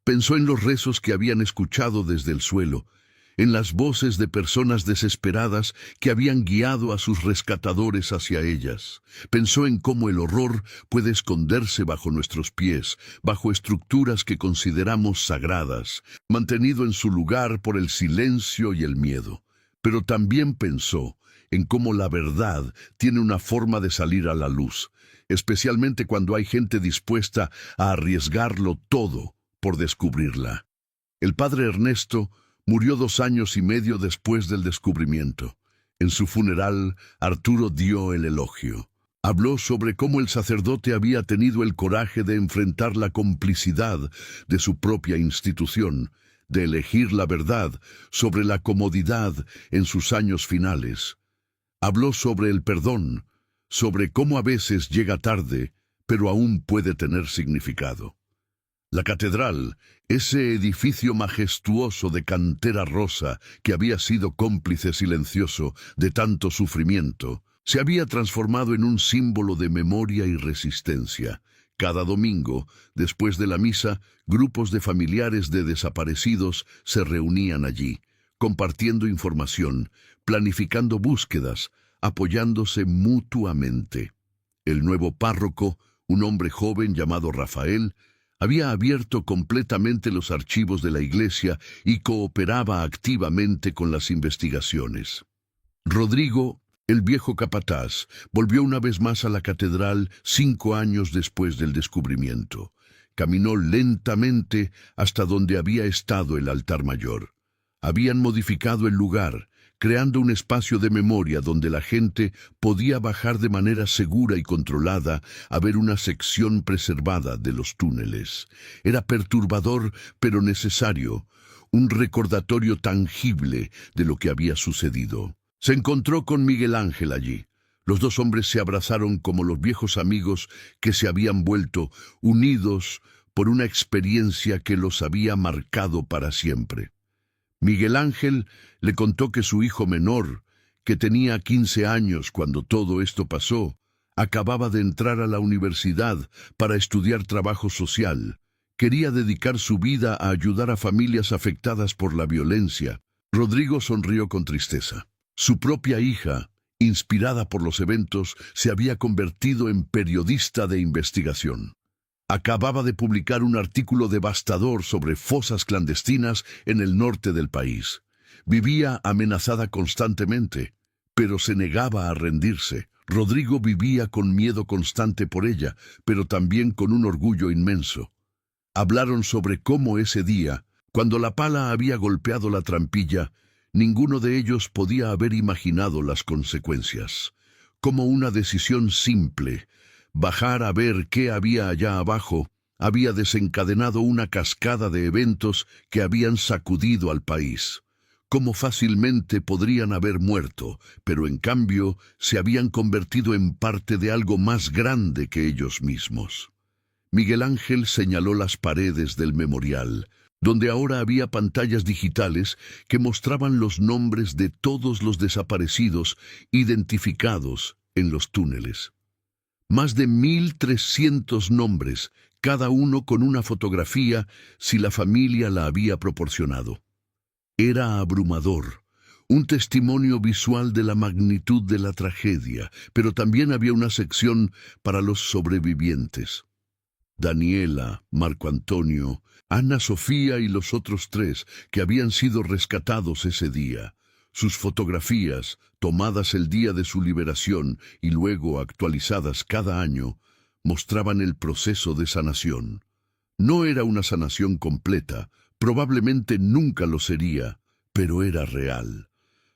S1: Pensó en los rezos que habían escuchado desde el suelo, en las voces de personas desesperadas que habían guiado a sus rescatadores hacia ellas. Pensó en cómo el horror puede esconderse bajo nuestros pies, bajo estructuras que consideramos sagradas, mantenido en su lugar por el silencio y el miedo. Pero también pensó en cómo la verdad tiene una forma de salir a la luz, especialmente cuando hay gente dispuesta a arriesgarlo todo por descubrirla. El padre Ernesto murió 2 años y medio después del descubrimiento. En su funeral, Arturo dio el elogio. Habló sobre cómo el sacerdote había tenido el coraje de enfrentar la complicidad de su propia institución, de elegir la verdad sobre la comodidad en sus años finales. Habló sobre el perdón, sobre cómo a veces llega tarde, pero aún puede tener significado. La catedral, ese edificio majestuoso de cantera rosa que había sido cómplice silencioso de tanto sufrimiento, se había transformado en un símbolo de memoria y resistencia. Cada domingo, después de la misa, grupos de familiares de desaparecidos se reunían allí, compartiendo información, planificando búsquedas, apoyándose mutuamente. El nuevo párroco, un hombre joven llamado Rafael, había abierto completamente los archivos de la iglesia y cooperaba activamente con las investigaciones. Rodrigo, el viejo capataz, volvió una vez más a la catedral 5 años después del descubrimiento. Caminó lentamente hasta donde había estado el altar mayor. Habían modificado el lugar, creando un espacio de memoria donde la gente podía bajar de manera segura y controlada a ver una sección preservada de los túneles. Era perturbador, pero necesario, un recordatorio tangible de lo que había sucedido. Se encontró con Miguel Ángel allí. Los dos hombres se abrazaron como los viejos amigos que se habían vuelto, unidos por una experiencia que los había marcado para siempre. Miguel Ángel le contó que su hijo menor, que tenía 15 años cuando todo esto pasó, acababa de entrar a la universidad para estudiar trabajo social. Quería dedicar su vida a ayudar a familias afectadas por la violencia. Rodrigo sonrió con tristeza. Su propia hija, inspirada por los eventos, se había convertido en periodista de investigación. Acababa de publicar un artículo devastador sobre fosas clandestinas en el norte del país. Vivía amenazada constantemente, pero se negaba a rendirse. Rodrigo vivía con miedo constante por ella, pero también con un orgullo inmenso. Hablaron sobre cómo ese día, cuando la pala había golpeado la trampilla, ninguno de ellos podía haber imaginado las consecuencias. Como una decisión simple, bajar a ver qué había allá abajo, había desencadenado una cascada de eventos que habían sacudido al país. Cómo fácilmente podrían haber muerto, pero en cambio se habían convertido en parte de algo más grande que ellos mismos. Miguel Ángel señaló las paredes del memorial, donde ahora había pantallas digitales que mostraban los nombres de todos los desaparecidos identificados en los túneles. Más de 1.300 nombres, cada uno con una fotografía si la familia la había proporcionado. Era abrumador, un testimonio visual de la magnitud de la tragedia, pero también había una sección para los sobrevivientes. Daniela, Marco Antonio, Ana Sofía y los otros 3 que habían sido rescatados ese día. Sus fotografías, tomadas el día de su liberación y luego actualizadas cada año, mostraban el proceso de sanación. No era una sanación completa, probablemente nunca lo sería, pero era real.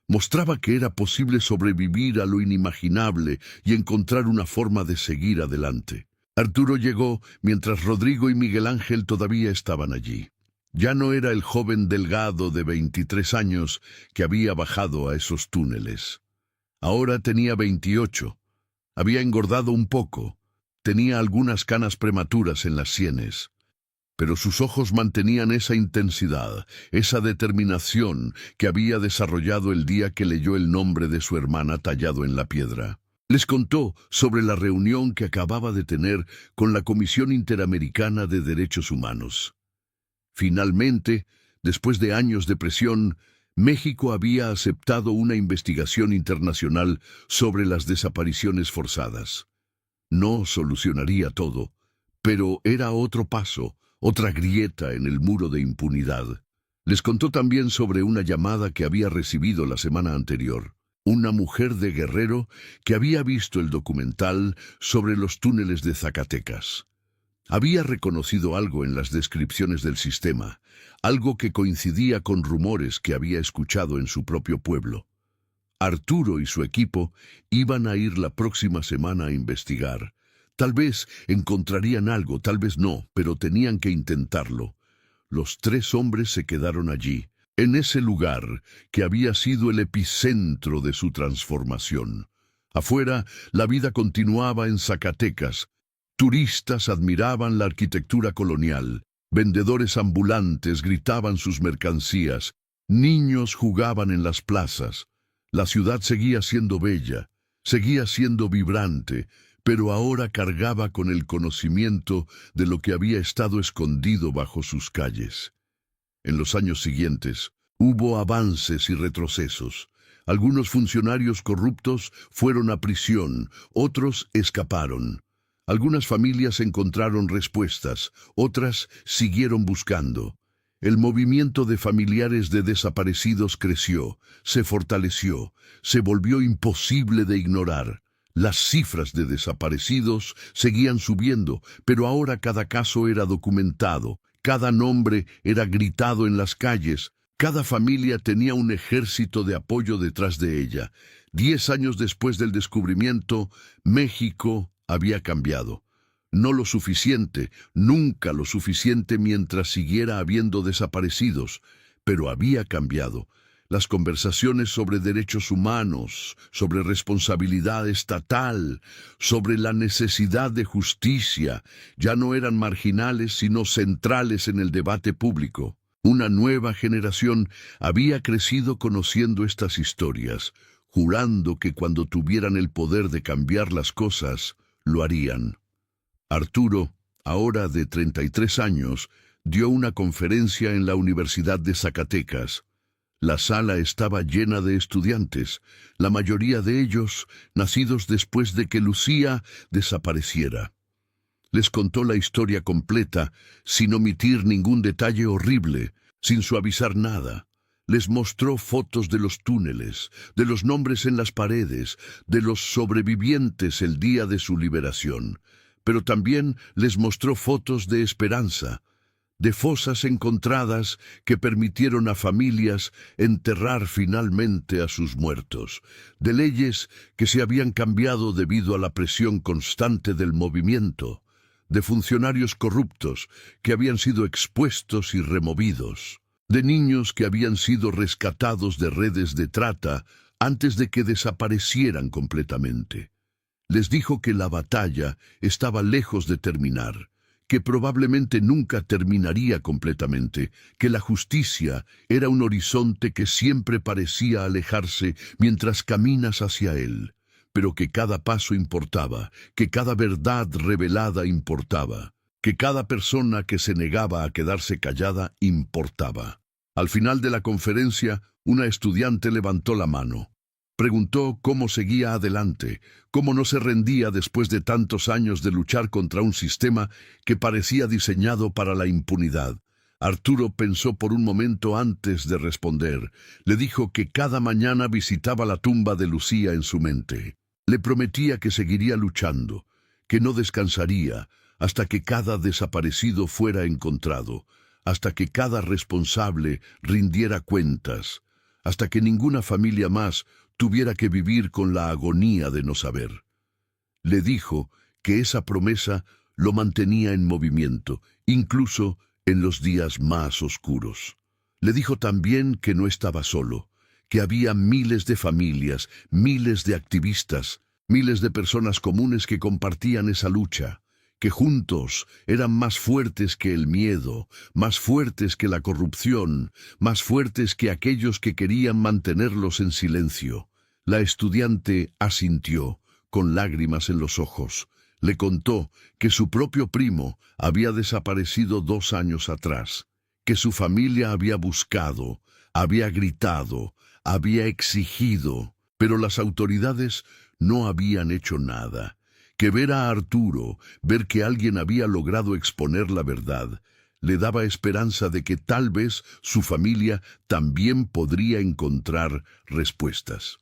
S1: Mostraba que era posible sobrevivir a lo inimaginable y encontrar una forma de seguir adelante. Arturo llegó mientras Rodrigo y Miguel Ángel todavía estaban allí. Ya no era el joven delgado de 23 años que había bajado a esos túneles. Ahora tenía 28. Había engordado un poco. Tenía algunas canas prematuras en las sienes. Pero sus ojos mantenían esa intensidad, esa determinación que había desarrollado el día que leyó el nombre de su hermana tallado en la piedra. Les contó sobre la reunión que acababa de tener con la Comisión Interamericana de Derechos Humanos. Finalmente, después de años de presión, México había aceptado una investigación internacional sobre las desapariciones forzadas. No solucionaría todo, pero era otro paso, otra grieta en el muro de impunidad. Les contó también sobre una llamada que había recibido la semana anterior. una mujer de Guerrero que había visto el documental sobre los túneles de Zacatecas. Había reconocido algo en las descripciones del sistema, algo que coincidía con rumores que había escuchado en su propio pueblo. Arturo y su equipo iban a ir la próxima semana a investigar. Tal vez encontrarían algo, tal vez no, pero tenían que intentarlo. Los tres hombres se quedaron allí, en ese lugar que había sido el epicentro de su transformación. Afuera, la vida continuaba en Zacatecas. Turistas admiraban la arquitectura colonial, vendedores ambulantes gritaban sus mercancías, niños jugaban en las plazas. La ciudad seguía siendo bella, seguía siendo vibrante, pero ahora cargaba con el conocimiento de lo que había estado escondido bajo sus calles. En los años siguientes, hubo avances y retrocesos. Algunos funcionarios corruptos fueron a prisión, otros escaparon. Algunas familias encontraron respuestas, otras siguieron buscando. El movimiento de familiares de desaparecidos creció, se fortaleció, se volvió imposible de ignorar. Las cifras de desaparecidos seguían subiendo, pero ahora cada caso era documentado, cada nombre era gritado en las calles, cada familia tenía un ejército de apoyo detrás de ella. 10 años después del descubrimiento, México había cambiado. No lo suficiente, nunca lo suficiente mientras siguiera habiendo desaparecidos, pero había cambiado. Las conversaciones sobre derechos humanos, sobre responsabilidad estatal, sobre la necesidad de justicia, ya no eran marginales sino centrales en el debate público. Una nueva generación había crecido conociendo estas historias, jurando que cuando tuvieran el poder de cambiar las cosas, lo harían. Arturo, ahora de 33 años, dio una conferencia en la Universidad de Zacatecas. La sala estaba llena de estudiantes, la mayoría de ellos nacidos después de que Lucía desapareciera. Les contó la historia completa, sin omitir ningún detalle horrible, sin suavizar nada. Les mostró fotos de los túneles, de los nombres en las paredes, de los sobrevivientes el día de su liberación. Pero también les mostró fotos de esperanza, de fosas encontradas que permitieron a familias enterrar finalmente a sus muertos, de leyes que se habían cambiado debido a la presión constante del movimiento, de funcionarios corruptos que habían sido expuestos y removidos, de niños que habían sido rescatados de redes de trata antes de que desaparecieran completamente. Les dijo que la batalla estaba lejos de terminar, que probablemente nunca terminaría completamente, que la justicia era un horizonte que siempre parecía alejarse mientras caminas hacia él, pero que cada paso importaba, que cada verdad revelada importaba, que cada persona que se negaba a quedarse callada importaba. Al final de la conferencia, una estudiante levantó la mano. Preguntó cómo seguía adelante, cómo no se rendía después de tantos años de luchar contra un sistema que parecía diseñado para la impunidad. Arturo pensó por un momento antes de responder. Le dijo que cada mañana visitaba la tumba de Lucía en su mente. Le prometía que seguiría luchando, que no descansaría hasta que cada desaparecido fuera encontrado, hasta que cada responsable rindiera cuentas, hasta que ninguna familia más tuviera que vivir con la agonía de no saber. Le dijo que esa promesa lo mantenía en movimiento, incluso en los días más oscuros. Le dijo también que no estaba solo, que había miles de familias, miles de activistas, miles de personas comunes que compartían esa lucha, que juntos eran más fuertes que el miedo, más fuertes que la corrupción, más fuertes que aquellos que querían mantenerlos en silencio. La estudiante asintió, con lágrimas en los ojos. Le contó que su propio primo había desaparecido 2 años atrás, que su familia había buscado, había gritado, había exigido, pero las autoridades no habían hecho nada. Que ver a Arturo, ver que alguien había logrado exponer la verdad, le daba esperanza de que tal vez su familia también podría encontrar respuestas.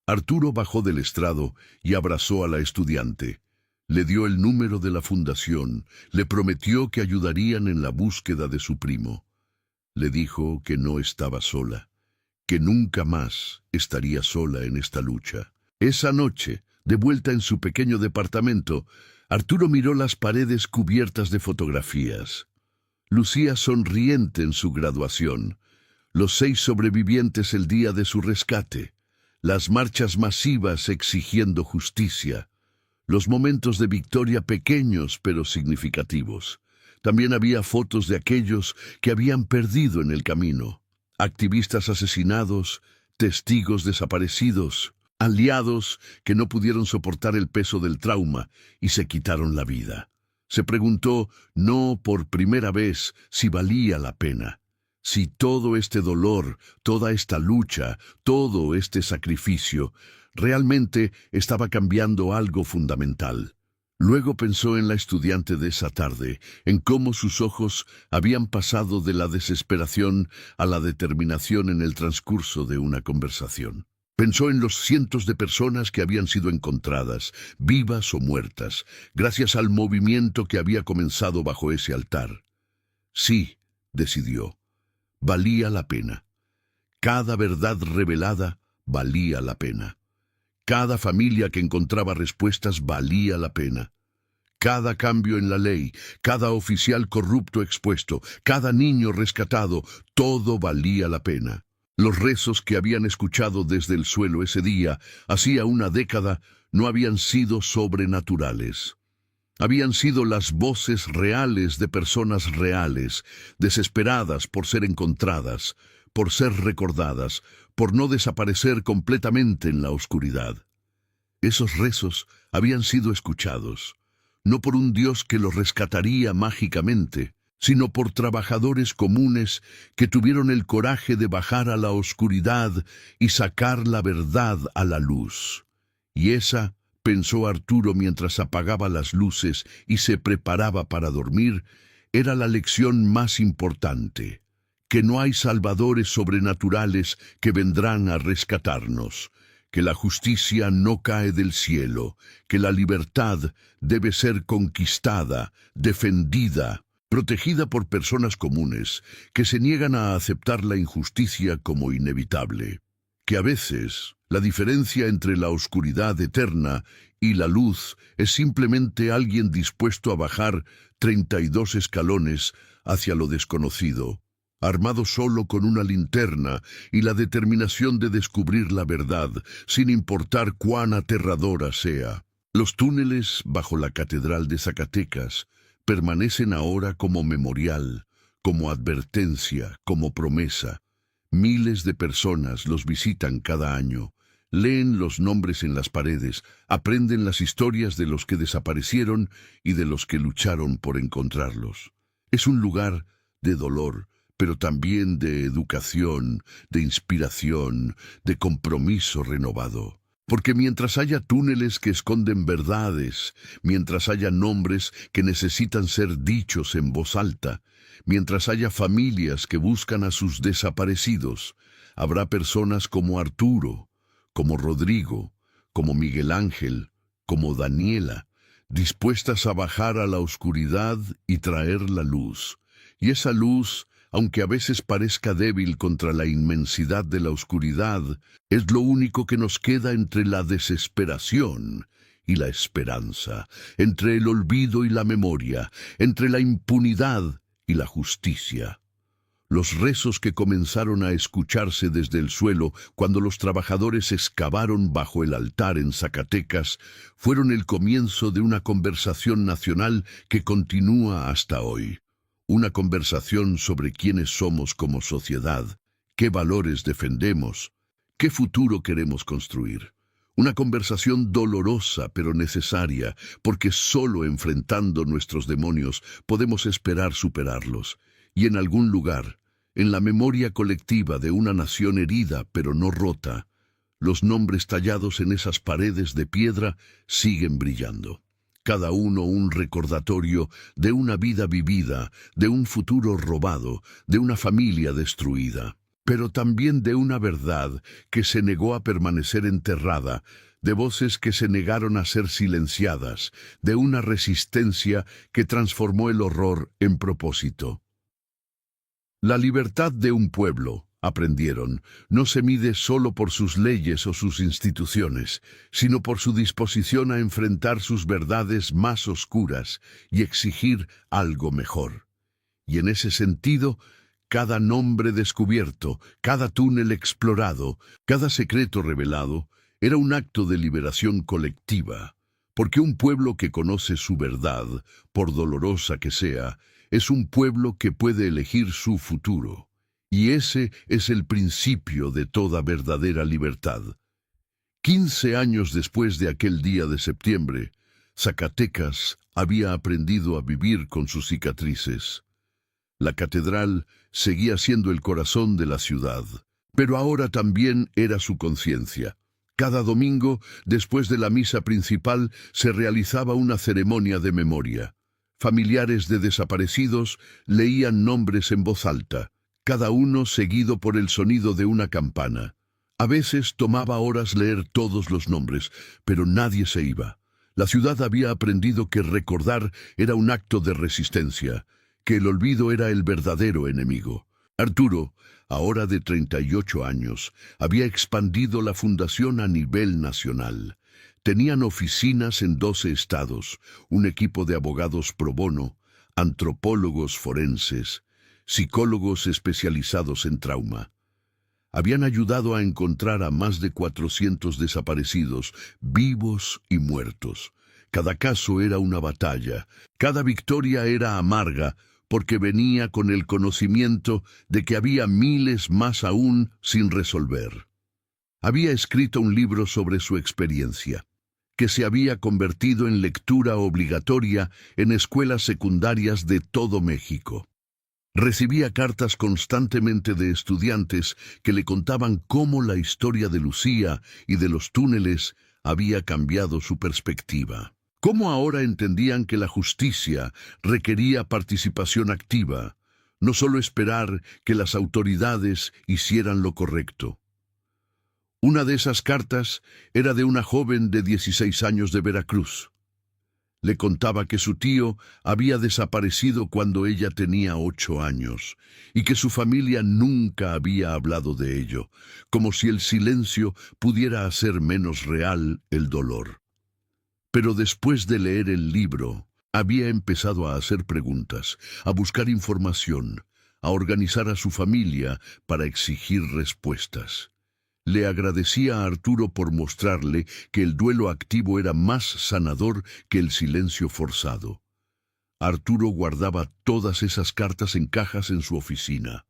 S1: Arturo bajó del estrado y abrazó a la estudiante. Le dio el número de la fundación, le prometió que ayudarían en la búsqueda de su primo. Le dijo que no estaba sola, que nunca más estaría sola en esta lucha. Esa noche, de vuelta en su pequeño departamento, Arturo miró las paredes cubiertas de fotografías. Lucía sonriente en su graduación, los 6 sobrevivientes el día de su rescate, las marchas masivas exigiendo justicia, los momentos de victoria pequeños pero significativos. También había fotos de aquellos que habían perdido en el camino, activistas asesinados, testigos desaparecidos, aliados que no pudieron soportar el peso del trauma y se quitaron la vida. Se preguntó, no por primera vez, si valía la pena, si todo este dolor, toda esta lucha, todo este sacrificio, realmente estaba cambiando algo fundamental. Luego pensó en la estudiante de esa tarde, en cómo sus ojos habían pasado de la desesperación a la determinación en el transcurso de una conversación. Pensó en los cientos de personas que habían sido encontradas, vivas o muertas, gracias al movimiento que había comenzado bajo ese altar. Sí, decidió, valía la pena. Cada verdad revelada valía la pena. Cada familia que encontraba respuestas valía la pena. Cada cambio en la ley, cada oficial corrupto expuesto, cada niño rescatado, todo valía la pena. Los rezos que habían escuchado desde el suelo ese día, hacía una década, no habían sido sobrenaturales. Habían sido las voces reales de personas reales, desesperadas por ser encontradas, por ser recordadas, por no desaparecer completamente en la oscuridad. Esos rezos habían sido escuchados, no por un Dios que los rescataría mágicamente, sino por trabajadores comunes que tuvieron el coraje de bajar a la oscuridad y sacar la verdad a la luz. Y esa, pensó Arturo mientras apagaba las luces y se preparaba para dormir, era la lección más importante, que no hay salvadores sobrenaturales que vendrán a rescatarnos, que la justicia no cae del cielo, que la libertad debe ser conquistada, defendida, protegida por personas comunes que se niegan a aceptar la injusticia como inevitable, que a veces la diferencia entre la oscuridad eterna y la luz es simplemente alguien dispuesto a bajar 32 escalones hacia lo desconocido, armado solo con una linterna y la determinación de descubrir la verdad, sin importar cuán aterradora sea. Los túneles bajo la Catedral de Zacatecas permanecen ahora como memorial, como advertencia, como promesa. Miles de personas los visitan cada año, leen los nombres en las paredes, aprenden las historias de los que desaparecieron y de los que lucharon por encontrarlos. Es un lugar de dolor, pero también de educación, de inspiración, de compromiso renovado. Porque mientras haya túneles que esconden verdades, mientras haya nombres que necesitan ser dichos en voz alta, mientras haya familias que buscan a sus desaparecidos, habrá personas como Arturo, como Rodrigo, como Miguel Ángel, como Daniela, dispuestas a bajar a la oscuridad y traer la luz. Y esa luz, aunque a veces parezca débil contra la inmensidad de la oscuridad, es lo único que nos queda entre la desesperación y la esperanza, entre el olvido y la memoria, entre la impunidad y la justicia. Los rezos que comenzaron a escucharse desde el suelo cuando los trabajadores excavaron bajo el altar en Zacatecas fueron el comienzo de una conversación nacional que continúa hasta hoy. Una conversación sobre quiénes somos como sociedad, qué valores defendemos, qué futuro queremos construir. Una conversación dolorosa pero necesaria, porque solo enfrentando nuestros demonios podemos esperar superarlos. Y en algún lugar, en la memoria colectiva de una nación herida pero no rota, los nombres tallados en esas paredes de piedra siguen brillando. Cada uno un recordatorio de una vida vivida, de un futuro robado, de una familia destruida. pero también de una verdad que se negó a permanecer enterrada, de voces que se negaron a ser silenciadas, de una resistencia que transformó el horror en propósito. La libertad de un pueblo, aprendieron, no se mide solo por sus leyes o sus instituciones, sino por su disposición a enfrentar sus verdades más oscuras y exigir algo mejor. Y en ese sentido, cada nombre descubierto, cada túnel explorado, cada secreto revelado, era un acto de liberación colectiva, porque un pueblo que conoce su verdad, por dolorosa que sea, es un pueblo que puede elegir su futuro. Y ese es el principio de toda verdadera libertad. 15 años después de aquel día de septiembre, Zacatecas había aprendido a vivir con sus cicatrices. La catedral seguía siendo el corazón de la ciudad, pero ahora también era su conciencia. Cada domingo, después de la misa principal, se realizaba una ceremonia de memoria. Familiares de desaparecidos leían nombres en voz alta, cada uno seguido por el sonido de una campana. A veces tomaba horas leer todos los nombres, pero nadie se iba. La ciudad había aprendido que recordar era un acto de resistencia, que el olvido era el verdadero enemigo. Arturo, ahora de 38 años, había expandido la fundación a nivel nacional. Tenían oficinas en 12 estados, un equipo de abogados pro bono, antropólogos forenses, psicólogos especializados en trauma. Habían ayudado a encontrar a más de 400 desaparecidos, vivos y muertos. Cada caso era una batalla, cada victoria era amarga, porque venía con el conocimiento de que había miles más aún sin resolver. Había escrito un libro sobre su experiencia, que se había convertido en lectura obligatoria en escuelas secundarias de todo México. Recibía cartas constantemente de estudiantes que le contaban cómo la historia de Lucía y de los túneles había cambiado su perspectiva. Cómo ahora entendían que la justicia requería participación activa, no solo esperar que las autoridades hicieran lo correcto. Una de esas cartas era de una joven de 16 años de Veracruz. Le contaba que su tío había desaparecido cuando ella tenía 8 años y que su familia nunca había hablado de ello, como si el silencio pudiera hacer menos real el dolor. Pero después de leer el libro, había empezado a hacer preguntas, a buscar información, a organizar a su familia para exigir respuestas. Le agradecía a Arturo por mostrarle que el duelo activo era más sanador que el silencio forzado. Arturo guardaba todas esas cartas en cajas en su oficina.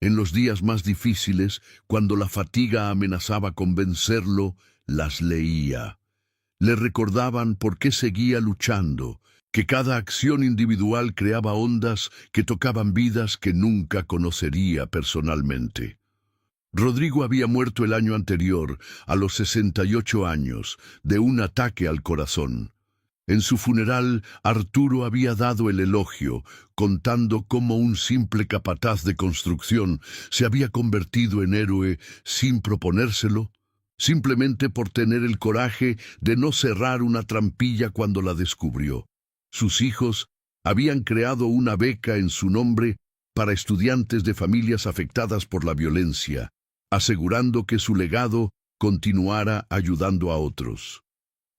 S1: En los días más difíciles, cuando la fatiga amenazaba con vencerlo, las leía. Le recordaban por qué seguía luchando, que cada acción individual creaba ondas que tocaban vidas que nunca conocería personalmente. Rodrigo había muerto el año anterior, a los 68 años, de un ataque al corazón. En su funeral, Arturo había dado el elogio, contando cómo un simple capataz de construcción se había convertido en héroe sin proponérselo, simplemente por tener el coraje de no cerrar una trampilla cuando la descubrió. Sus hijos habían creado una beca en su nombre para estudiantes de familias afectadas por la violencia, asegurando que su legado continuara ayudando a otros.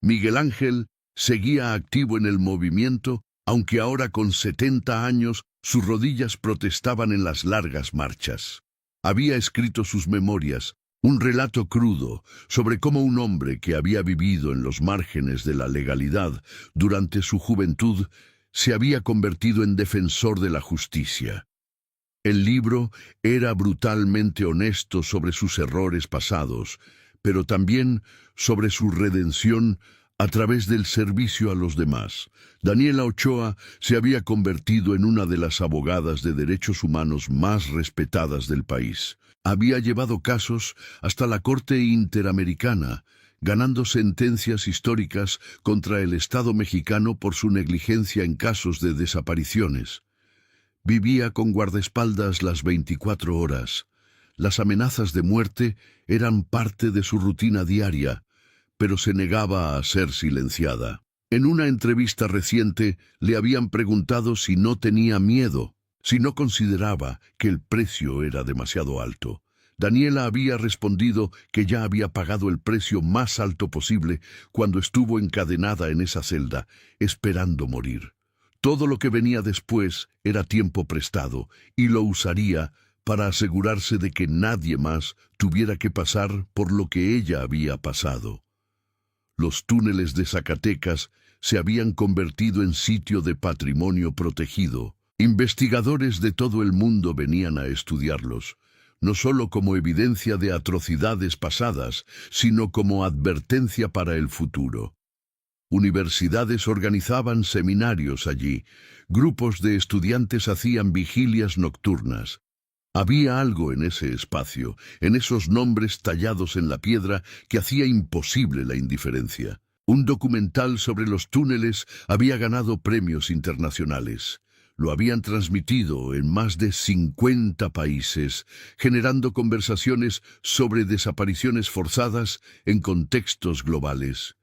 S1: Miguel Ángel seguía activo en el movimiento, aunque ahora con 70 años sus rodillas protestaban en las largas marchas. Había escrito sus memorias, un relato crudo sobre cómo un hombre que había vivido en los márgenes de la legalidad durante su juventud se había convertido en defensor de la justicia. El libro era brutalmente honesto sobre sus errores pasados, pero también sobre su redención a través del servicio a los demás. Daniela Ochoa se había convertido en una de las abogadas de derechos humanos más respetadas del país. Había llevado casos hasta la Corte Interamericana, ganando sentencias históricas contra el Estado mexicano por su negligencia en casos de desapariciones. Vivía con guardaespaldas las 24 horas. Las amenazas de muerte eran parte de su rutina diaria, pero se negaba a ser silenciada. En una entrevista reciente le habían preguntado si no tenía miedo, si no consideraba que el precio era demasiado alto. Daniela había respondido que ya había pagado el precio más alto posible cuando estuvo encadenada en esa celda, esperando morir. Todo lo que venía después era tiempo prestado y lo usaría para asegurarse de que nadie más tuviera que pasar por lo que ella había pasado. Los túneles de Zacatecas se habían convertido en sitio de patrimonio protegido. Investigadores de todo el mundo venían a estudiarlos, no solo como evidencia de atrocidades pasadas, sino como advertencia para el futuro. Universidades organizaban seminarios allí, grupos de estudiantes hacían vigilias nocturnas. Había algo en ese espacio, en esos nombres tallados en la piedra, que hacía imposible la indiferencia. Un documental sobre los túneles había ganado premios internacionales. Lo habían transmitido en más de 50 países, generando conversaciones sobre desapariciones forzadas en contextos globales.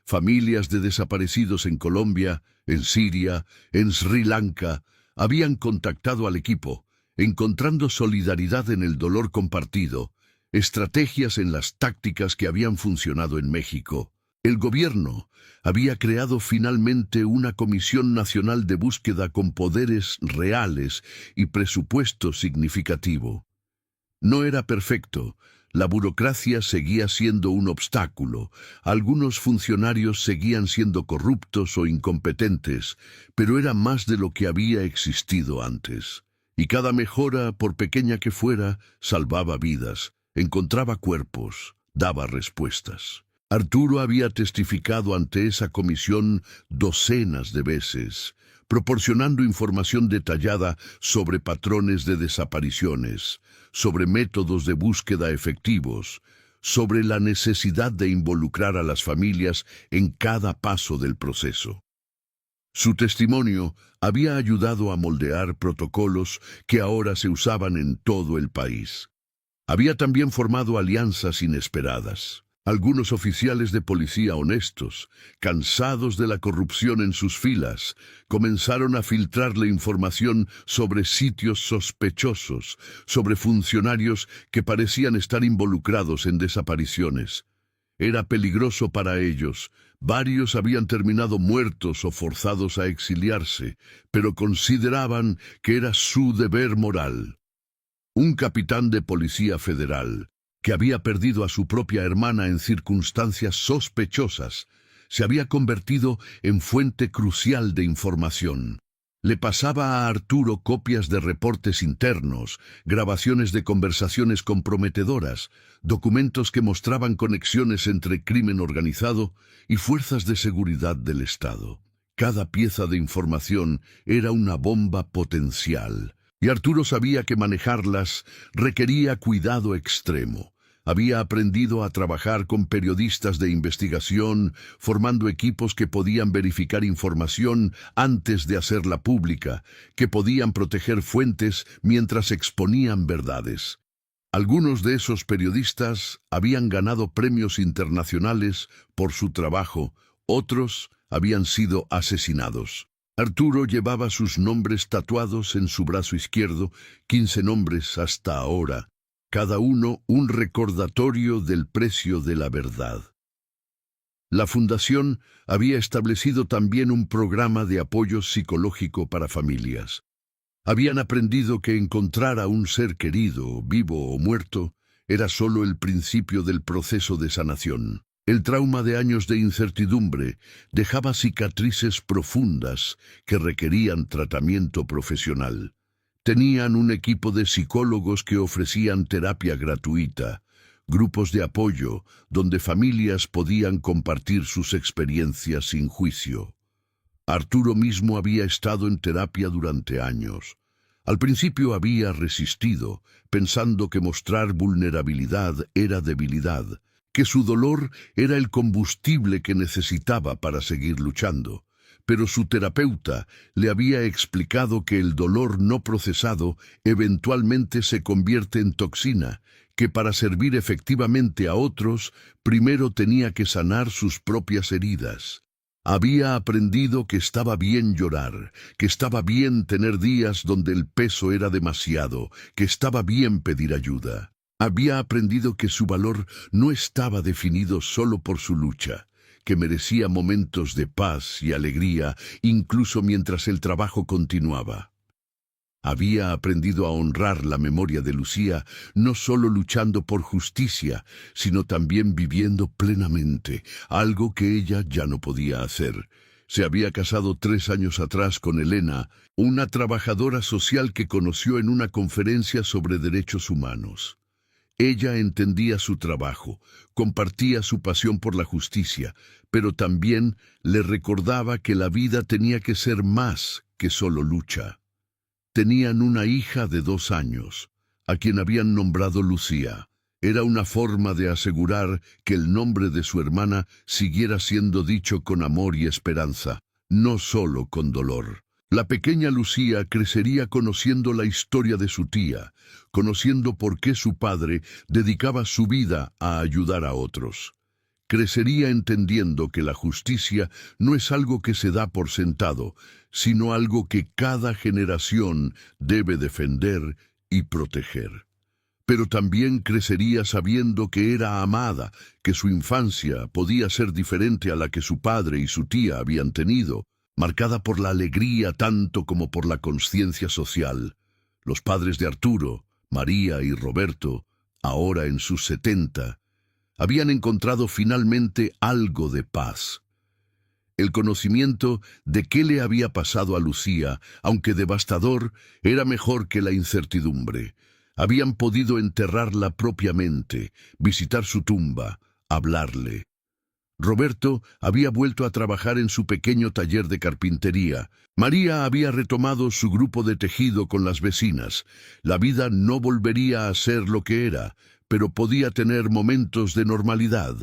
S1: Familias de desaparecidos en Colombia, en Siria, en Sri Lanka, habían contactado al equipo, encontrando solidaridad en el dolor compartido, estrategias en las tácticas que habían funcionado en México. El gobierno había creado finalmente una Comisión Nacional de Búsqueda con poderes reales y presupuesto significativo. No era perfecto, la burocracia seguía siendo un obstáculo, algunos funcionarios seguían siendo corruptos o incompetentes, pero era más de lo que había existido antes. Y cada mejora, por pequeña que fuera, salvaba vidas, encontraba cuerpos, daba respuestas. Arturo había testificado ante esa comisión docenas de veces, proporcionando información detallada sobre patrones de desapariciones, sobre métodos de búsqueda efectivos, sobre la necesidad de involucrar a las familias en cada paso del proceso. Su testimonio había ayudado a moldear protocolos que ahora se usaban en todo el país. Había también formado alianzas inesperadas. Algunos oficiales de policía honestos, cansados de la corrupción en sus filas, comenzaron a filtrarle información sobre sitios sospechosos, sobre funcionarios que parecían estar involucrados en desapariciones. Era peligroso para ellos. Varios habían terminado muertos o forzados a exiliarse, pero consideraban que era su deber moral. Un capitán de policía federal, que había perdido a su propia hermana en circunstancias sospechosas, se había convertido en fuente crucial de información. Le pasaba a Arturo copias de reportes internos, grabaciones de conversaciones comprometedoras, documentos que mostraban conexiones entre crimen organizado y fuerzas de seguridad del Estado. Cada pieza de información era una bomba potencial. Y Arturo sabía que manejarlas requería cuidado extremo. Había aprendido a trabajar con periodistas de investigación, formando equipos que podían verificar información antes de hacerla pública, que podían proteger fuentes mientras exponían verdades. Algunos de esos periodistas habían ganado premios internacionales por su trabajo, otros habían sido asesinados. Arturo llevaba sus nombres tatuados en su brazo izquierdo, 15 nombres hasta ahora, cada uno un recordatorio del precio de la verdad. La Fundación había establecido también un programa de apoyo psicológico para familias. Habían aprendido que encontrar a un ser querido, vivo o muerto, era solo el principio del proceso de sanación. El trauma de años de incertidumbre dejaba cicatrices profundas que requerían tratamiento profesional. Tenían un equipo de psicólogos que ofrecían terapia gratuita, grupos de apoyo donde familias podían compartir sus experiencias sin juicio. Arturo mismo había estado en terapia durante años. Al principio había resistido, pensando que mostrar vulnerabilidad era debilidad, que su dolor era el combustible que necesitaba para seguir luchando. pero su terapeuta le había explicado que el dolor no procesado eventualmente se convierte en toxina, que para servir efectivamente a otros, primero tenía que sanar sus propias heridas. Había aprendido que estaba bien llorar, que estaba bien tener días donde el peso era demasiado, que estaba bien pedir ayuda. Había aprendido que su valor no estaba definido solo por su lucha, que merecía momentos de paz y alegría, incluso mientras el trabajo continuaba. Había aprendido a honrar la memoria de Lucía, no solo luchando por justicia, sino también viviendo plenamente, algo que ella ya no podía hacer. Se había casado 3 años atrás con Elena, una trabajadora social que conoció en una conferencia sobre derechos humanos. Ella entendía su trabajo, compartía su pasión por la justicia, pero también le recordaba que la vida tenía que ser más que solo lucha. Tenían una hija de 2 años, a quien habían nombrado Lucía. Era una forma de asegurar que el nombre de su hermana siguiera siendo dicho con amor y esperanza, no solo con dolor. La pequeña Lucía crecería conociendo la historia de su tía, conociendo por qué su padre dedicaba su vida a ayudar a otros. Crecería entendiendo que la justicia no es algo que se da por sentado, sino algo que cada generación debe defender y proteger. Pero también crecería sabiendo que era amada, que su infancia podía ser diferente a la que su padre y su tía habían tenido, marcada por la alegría tanto como por la consciencia social. Los padres de Arturo, María y Roberto, ahora en sus 70, habían encontrado finalmente algo de paz. El conocimiento de qué le había pasado a Lucía, aunque devastador, era mejor que la incertidumbre. Habían podido enterrarla propiamente, visitar su tumba, hablarle. Roberto había vuelto a trabajar en su pequeño taller de carpintería. María había retomado su grupo de tejido con las vecinas. La vida no volvería a ser lo que era, pero podía tener momentos de normalidad.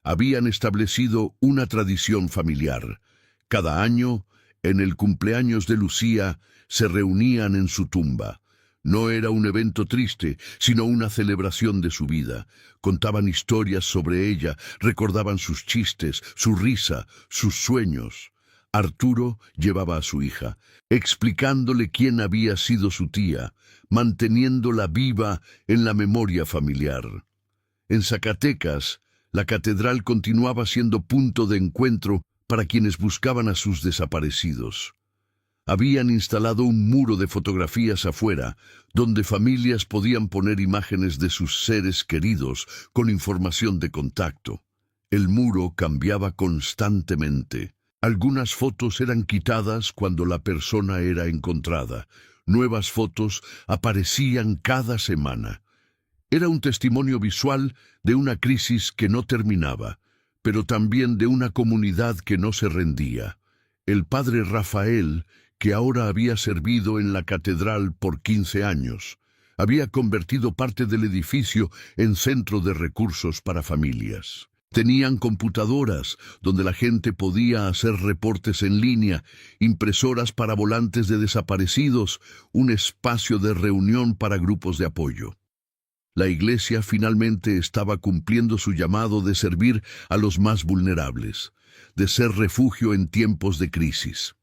S1: Habían establecido una tradición familiar. Cada año, en el cumpleaños de Lucía, se reunían en su tumba. No era un evento triste, sino una celebración de su vida. Contaban historias sobre ella, recordaban sus chistes, su risa, sus sueños. Arturo llevaba a su hija, explicándole quién había sido su tía, manteniéndola viva en la memoria familiar. En Zacatecas, la catedral continuaba siendo punto de encuentro para quienes buscaban a sus desaparecidos. Habían instalado un muro de fotografías afuera, donde familias podían poner imágenes de sus seres queridos con información de contacto. El muro cambiaba constantemente. Algunas fotos eran quitadas cuando la persona era encontrada. Nuevas fotos aparecían cada semana. Era un testimonio visual de una crisis que no terminaba, pero también de una comunidad que no se rendía. El padre Rafael, que ahora había servido en la catedral por 15 años, había convertido parte del edificio en centro de recursos para familias. Tenían computadoras donde la gente podía hacer reportes en línea, impresoras para volantes de desaparecidos, un espacio de reunión para grupos de apoyo. La iglesia finalmente estaba cumpliendo su llamado de servir a los más vulnerables, de ser refugio en tiempos de crisis.